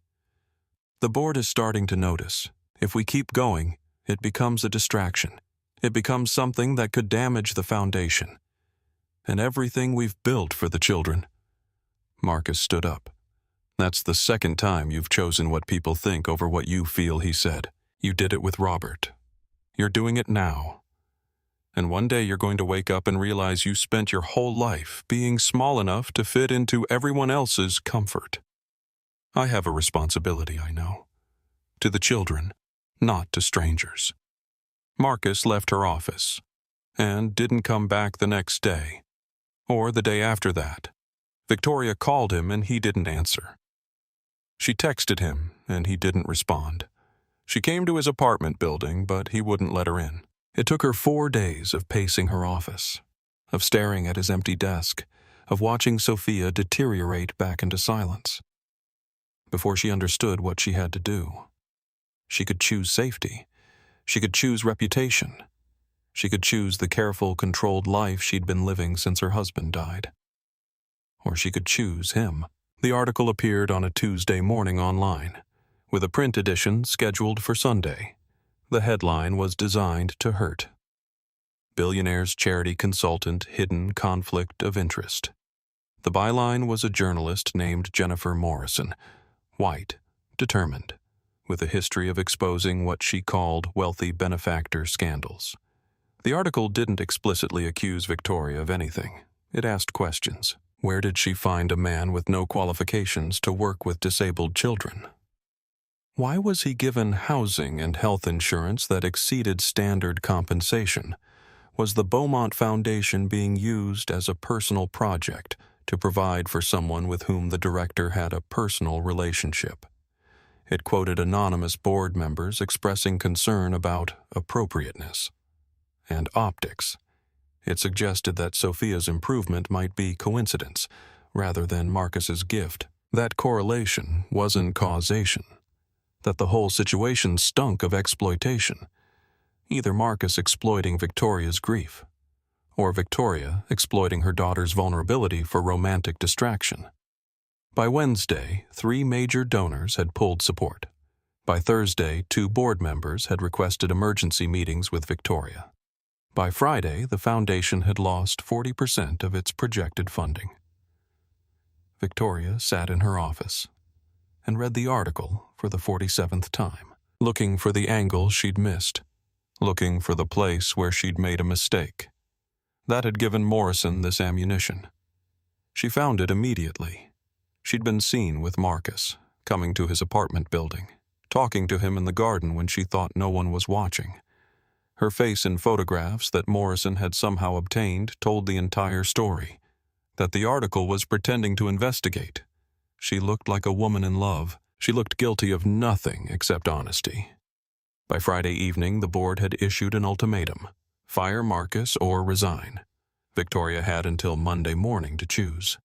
The board is starting to notice. If we keep going, it becomes a distraction. It becomes something that could damage the foundation. And everything we've built for the children." Marcus stood up. "That's the second time you've chosen what people think over what you feel," he said. "You did it with Robert. You're doing it now. And one day you're going to wake up and realize you spent your whole life being small enough to fit into everyone else's comfort. I have a responsibility, I know. To the children, not to strangers." Marcus left her office, and didn't come back the next day, or the day after that. Victoria called him and he didn't answer. She texted him and he didn't respond. She came to his apartment building, but he wouldn't let her in. It took her 4 days of pacing her office, of staring at his empty desk, of watching Sophia deteriorate back into silence, before she understood what she had to do. She could choose safety. She could choose reputation. She could choose the careful, controlled life she'd been living since her husband died. Or she could choose him. The article appeared on a Tuesday morning online, with a print edition scheduled for Sunday. The headline was designed to hurt. "Billionaire's charity consultant hidden conflict of interest." The byline was a journalist named Jennifer Morrison, white, determined, with a history of exposing what she called wealthy benefactor scandals. The article didn't explicitly accuse Victoria of anything. It asked questions. Where did she find a man with no qualifications to work with disabled children? Why was he given housing and health insurance that exceeded standard compensation? Was the Beaumont Foundation being used as a personal project to provide for someone with whom the director had a personal relationship? It quoted anonymous board members expressing concern about appropriateness and optics. It suggested that Sophia's improvement might be coincidence rather than Marcus's gift. That correlation wasn't causation. That the whole situation stunk of exploitation. either Marcus exploiting Victoria's grief, or Victoria exploiting her daughter's vulnerability for romantic distraction. By Wednesday, 3 major donors had pulled support. By Thursday, 2 board members had requested emergency meetings with Victoria. By Friday, the foundation had lost 40% of its projected funding. Victoria sat in her office and read the article for the 47th time, looking for the angle she'd missed, looking for the place where she'd made a mistake. That had given Morrison this ammunition. She found it immediately. She'd been seen with Marcus, coming to his apartment building, talking to him in the garden when she thought no one was watching. Her face in photographs that Morrison had somehow obtained told the entire story, that the article was pretending to investigate. She looked like a woman in love. She looked guilty of nothing except honesty. By Friday evening, the board had issued an ultimatum: fire Marcus or resign. Victoria had until Monday morning to choose.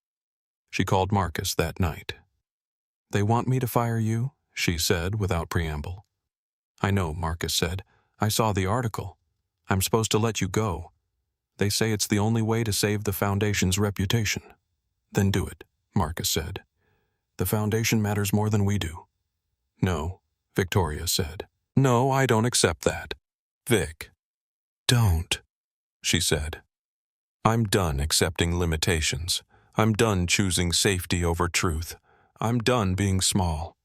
She called Marcus that night. "They want me to fire you?" she said without preamble. "I know," Marcus said. "I saw the article. I'm supposed to let you go. They say it's the only way to save the foundation's reputation." "Then do it," Marcus said. "The foundation matters more than we do." "No," Victoria said. "No, I don't accept that." "Vic." "Don't," she said. "I'm done accepting limitations. I'm done choosing safety over truth. I'm done being small."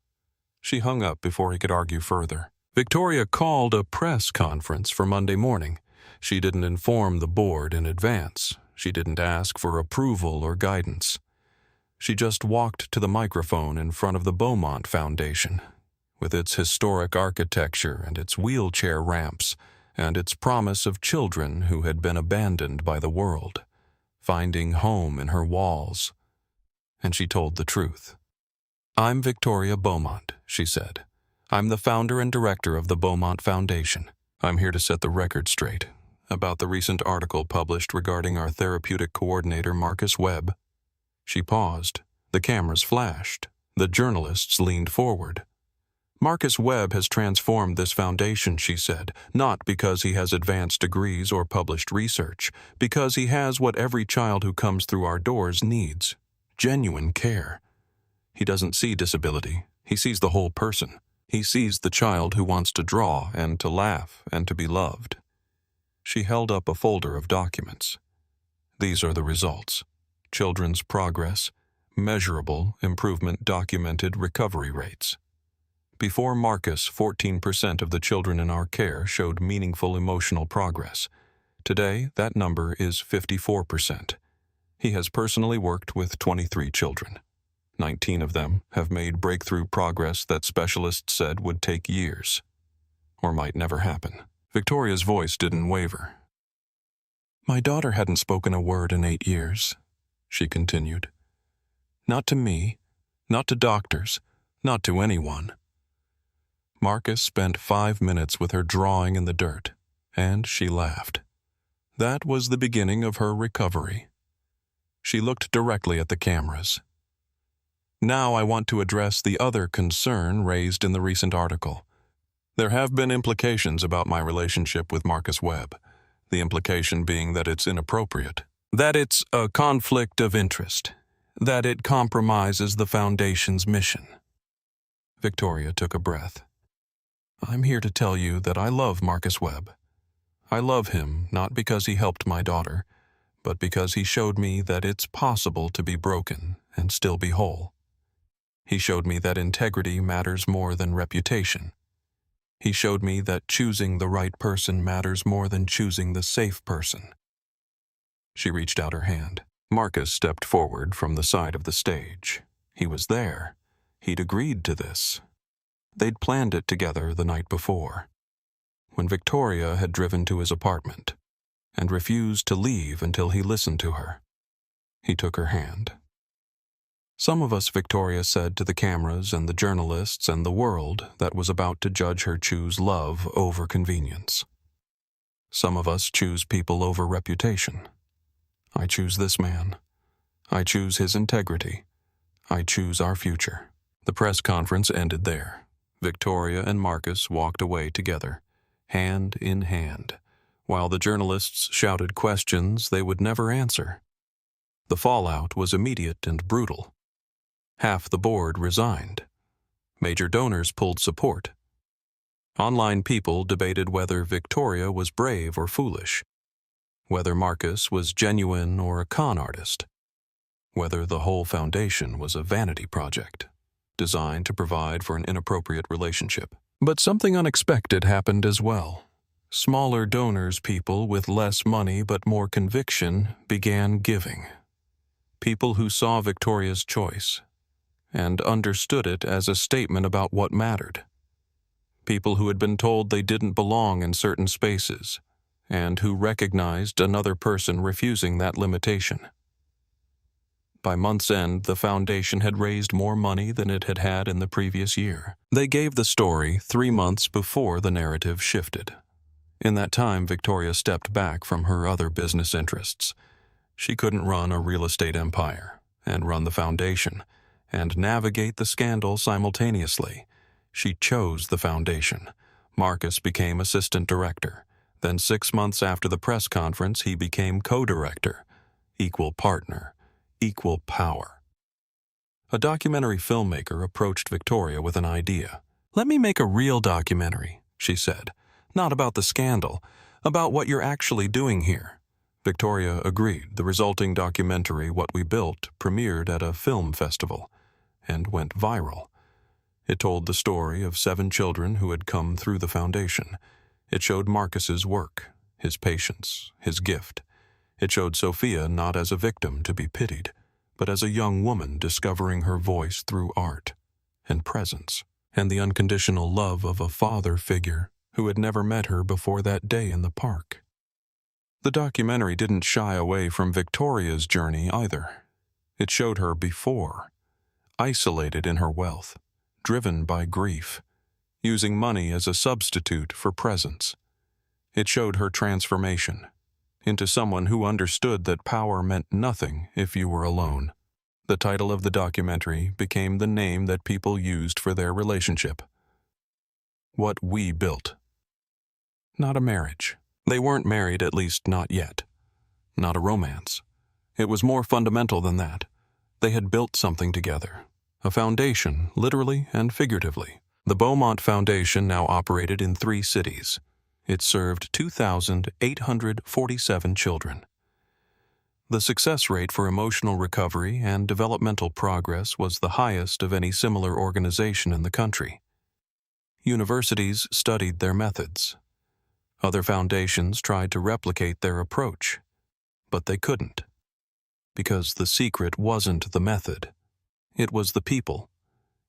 She hung up before he could argue further. Victoria called a press conference for Monday morning. She didn't inform the board in advance. She didn't ask for approval or guidance. She just walked to the microphone in front of the Beaumont Foundation, with its historic architecture and its wheelchair ramps, and its promise of children who had been abandoned by the world, finding home in her walls. And she told the truth. "I'm Victoria Beaumont," she said. "I'm the founder and director of the Beaumont Foundation. I'm here to set the record straight about the recent article published regarding our therapeutic coordinator, Marcus Webb." She paused. The cameras flashed. The journalists leaned forward. "Marcus Webb has transformed this foundation," she said, "not because he has advanced degrees or published research, because he has what every child who comes through our doors needs: genuine care. He doesn't see disability. He sees the whole person. He sees the child who wants to draw and to laugh and to be loved." She held up a folder of documents. "These are the results: children's progress, measurable improvement, documented recovery rates. Before Marcus, 14% of the children in our care showed meaningful emotional progress. Today, that number is 54%. He has personally worked with 23 children. 19 of them have made breakthrough progress that specialists said would take years, or might never happen." Victoria's voice didn't waver. "My daughter hadn't spoken a word in 8 years, she continued. "Not to me, not to doctors, not to anyone." Marcus spent 5 minutes with her drawing in the dirt, and she laughed. That was the beginning of her recovery. She looked directly at the cameras. "Now I want to address the other concern raised in the recent article. There have been implications about my relationship with Marcus Webb, the implication being that it's inappropriate, that it's a conflict of interest, that it compromises the Foundation's mission." Victoria took a breath. "I'm here to tell you that I love Marcus Webb. I love him not because he helped my daughter, but because he showed me that it's possible to be broken and still be whole. He showed me that integrity matters more than reputation. He showed me that choosing the right person matters more than choosing the safe person." She reached out her hand. Marcus stepped forward from the side of the stage. He was there. He'd agreed to this. They'd planned it together the night before, when Victoria had driven to his apartment and refused to leave until he listened to her. He took her hand. "Some of us," Victoria said to the cameras and the journalists and the world that was about to judge her, choose love over convenience. Some of us choose people over reputation. I choose this man. I choose his integrity. I choose our future." The press conference ended there. Victoria and Marcus walked away together, hand in hand, while the journalists shouted questions they would never answer. The fallout was immediate and brutal. Half the board resigned. Major donors pulled support. Online people debated whether Victoria was brave or foolish, whether Marcus was genuine or a con artist, whether the whole foundation was a vanity project, designed to provide for an inappropriate relationship. But something unexpected happened as well. Smaller donors, people with less money but more conviction, began giving. People who saw Victoria's choice and understood it as a statement about what mattered. People who had been told they didn't belong in certain spaces and who recognized another person refusing that limitation. By month's end, the foundation had raised more money than it had had in the previous year. They gave the story 3 months before the narrative shifted. In that time, Victoria stepped back from her other business interests. She couldn't run a real estate empire and run the foundation and navigate the scandal simultaneously. She chose the foundation. Marcus became assistant director. Then 6 months after the press conference, he became co-director. Equal partner. Equal power. A documentary filmmaker approached Victoria with an idea. "Let me make a real documentary," she said. "Not about the scandal, about what you're actually doing here." Victoria agreed. The resulting documentary, What We Built, premiered at a film festival and went viral. It told the story of 7 children who had come through the foundation. It showed Marcus's work, his patience, his gift. It showed Sophia not as a victim to be pitied, but as a young woman discovering her voice through art and presence, and the unconditional love of a father figure who had never met her before that day in the park. The documentary didn't shy away from Victoria's journey either. It showed her before, isolated in her wealth, driven by grief, using money as a substitute for presence. It showed her transformation into someone who understood that power meant nothing if you were alone. The title of the documentary became the name that people used for their relationship. What We Built. Not a marriage. They weren't married, at least not yet. Not a romance. It was more fundamental than that. They had built something together. A foundation, literally and figuratively. The Beaumont Foundation now operated in 3 cities. It served 2,847 children. The success rate for emotional recovery and developmental progress was the highest of any similar organization in the country. Universities studied their methods. Other foundations tried to replicate their approach, but they couldn't. Because the secret wasn't the method. It was the people.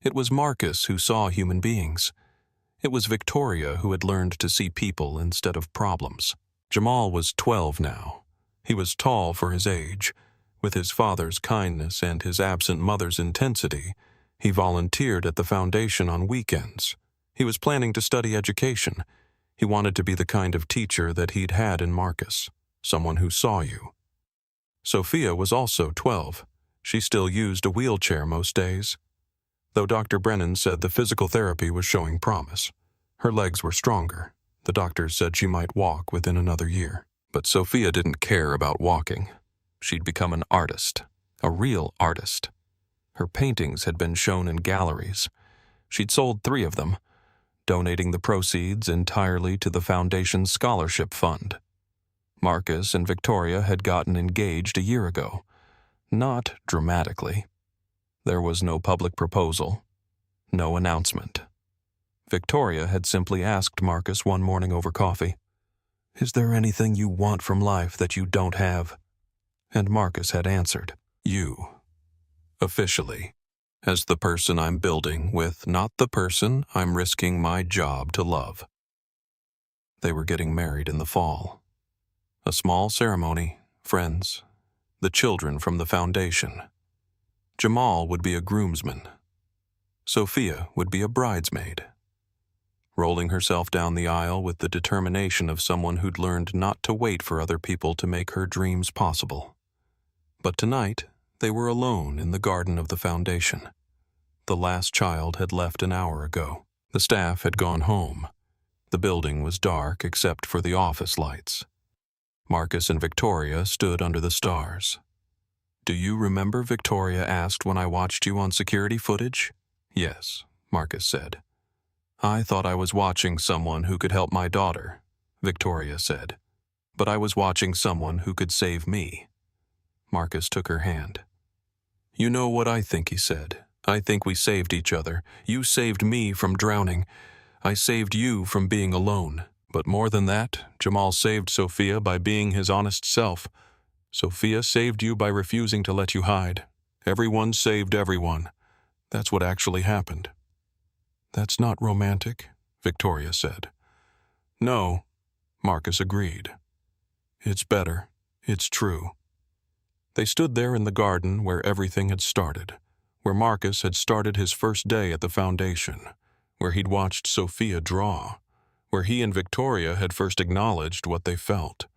It was Marcus who saw human beings. It was Victoria who had learned to see people instead of problems. Jamal was 12 now. He was tall for his age. With his father's kindness and his absent mother's intensity, he volunteered at the foundation on weekends. He was planning to study education. He wanted to be the kind of teacher that he'd had in Marcus, someone who saw you. Sophia was also 12. She still used a wheelchair most days. Though Dr. Brennan said the physical therapy was showing promise. Her legs were stronger. The doctors said she might walk within another year. But Sophia didn't care about walking. She'd become an artist, a real artist. Her paintings had been shown in galleries. She'd sold 3 of them, donating the proceeds entirely to the foundation's scholarship fund. Marcus and Victoria had gotten engaged a year ago. Not dramatically. There was no public proposal, no announcement. Victoria had simply asked Marcus one morning over coffee, "Is there anything you want from life that you don't have?" And Marcus had answered, "You. Officially. As the person I'm building with, not the person I'm risking my job to love." They were getting married in the fall. A small ceremony, friends, the children from the foundation. Jamal would be a groomsman. Sophia would be a bridesmaid. Rolling herself down the aisle with the determination of someone who'd learned not to wait for other people to make her dreams possible. But tonight, they were alone in the garden of the foundation. The last child had left an hour ago. The staff had gone home. The building was dark except for the office lights. Marcus and Victoria stood under the stars. "Do you remember?" Victoria asked, "when I watched you on security footage?" "Yes," Marcus said. "I thought I was watching someone who could help my daughter," Victoria said. "But I was watching someone who could save me." Marcus took her hand. "You know what I think," he said. "I think we saved each other. You saved me from drowning. I saved you from being alone. But more than that, Jamal saved Sophia by being his honest self. Sophia saved you by refusing to let you hide. Everyone saved everyone. That's what actually happened." "That's not romantic," Victoria said. "No," Marcus agreed. "It's better. It's true." They stood there in the garden where everything had started, where Marcus had started his first day at the foundation, where he'd watched Sophia draw, where he and Victoria had first acknowledged what they felt.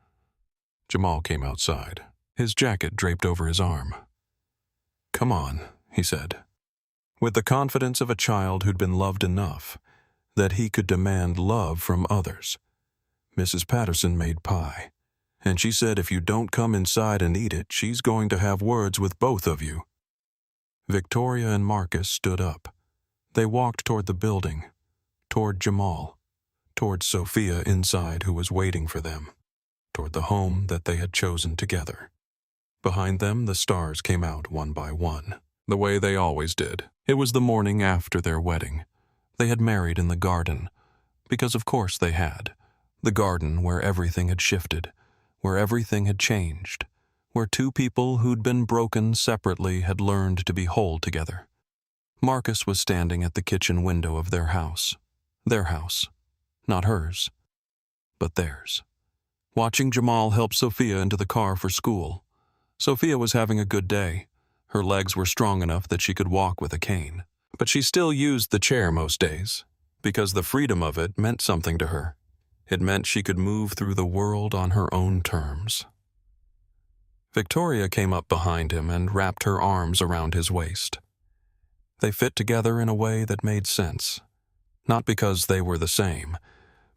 Jamal came outside, his jacket draped over his arm. "Come on," he said, with the confidence of a child who'd been loved enough that he could demand love from others. "Mrs. Patterson made pie, and she said if you don't come inside and eat it, she's going to have words with both of you." Victoria and Marcus stood up. They walked toward the building, toward Jamal, toward Sophia inside who was waiting for them, toward the home that they had chosen together. Behind them, the stars came out one by one, the way they always did. It was the morning after their wedding. They had married in the garden, because of course they had. The garden where everything had shifted, where everything had changed, where two people who'd been broken separately had learned to be whole together. Marcus was standing at the kitchen window of their house. Their house. Not hers, but theirs. Watching Jamal help Sophia into the car for school. Sophia was having a good day. Her legs were strong enough that she could walk with a cane. But she still used the chair most days, because the freedom of it meant something to her. It meant she could move through the world on her own terms. Victoria came up behind him and wrapped her arms around his waist. They fit together in a way that made sense, not because they were the same,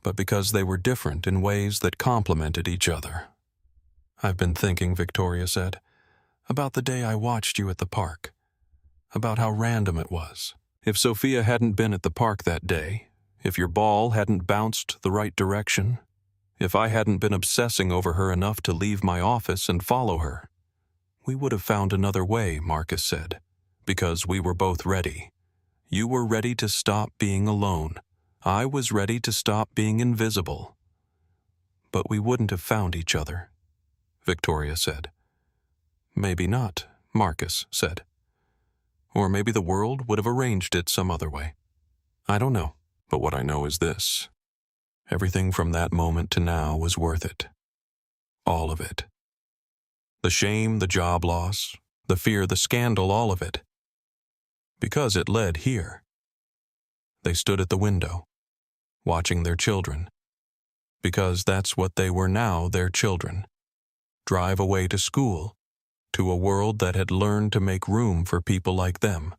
but because they were different in ways that complemented each other. "I've been thinking," Victoria said, "about the day I watched you at the park, about how random it was. If Sophia hadn't been at the park that day, if your ball hadn't bounced the right direction, if I hadn't been obsessing over her enough to leave my office and follow her, we would have found another way," Marcus said, "because we were both ready. You were ready to stop being alone. I was ready to stop being invisible. But we wouldn't have found each other," Victoria said. "Maybe not," Marcus said. "Or maybe the world would have arranged it some other way. I don't know, but what I know is this. Everything from that moment to now was worth it. All of it. The shame, the job loss, the fear, the scandal, all of it. Because it led here." They stood at the window, watching their children. Because that's what they were now, their children. Drive away to school, to a world that had learned to make room for people like them.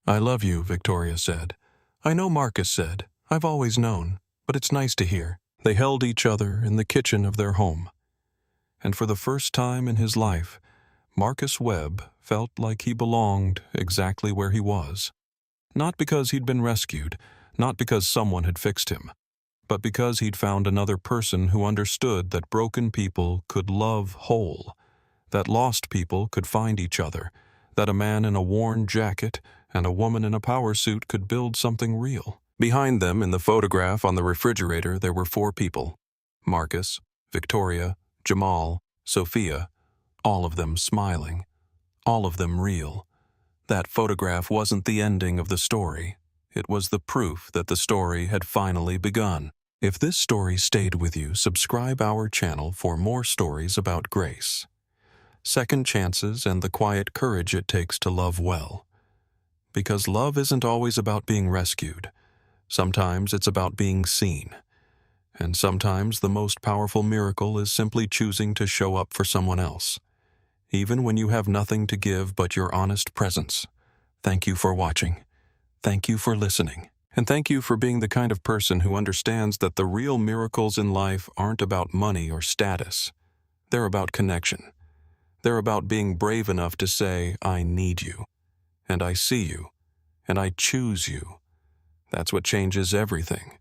"I love you," Victoria said. "I know," Marcus said. "I've always known, but it's nice to hear." They held each other in the kitchen of their home. And for the first time in his life, Marcus Webb felt like he belonged exactly where he was. Not because he'd been rescued, not because someone had fixed him, but because he'd found another person who understood that broken people could love whole, that lost people could find each other, that a man in a worn jacket and a woman in a power suit could build something real. Behind them, in the photograph on the refrigerator, there were 4 people: Marcus, Victoria, Jamal, Sophia, all of them smiling, all of them real. That photograph wasn't the ending of the story. It was the proof that the story had finally begun. If this story stayed with you, subscribe our channel for more stories about grace, second chances, and the quiet courage it takes to love well. Because love isn't always about being rescued. Sometimes it's about being seen. And sometimes the most powerful miracle is simply choosing to show up for someone else, even when you have nothing to give but your honest presence. Thank you for watching. Thank you for listening. And thank you for being the kind of person who understands that the real miracles in life aren't about money or status. They're about connection. They're about being brave enough to say, I need you, and I see you, and I choose you. That's what changes everything.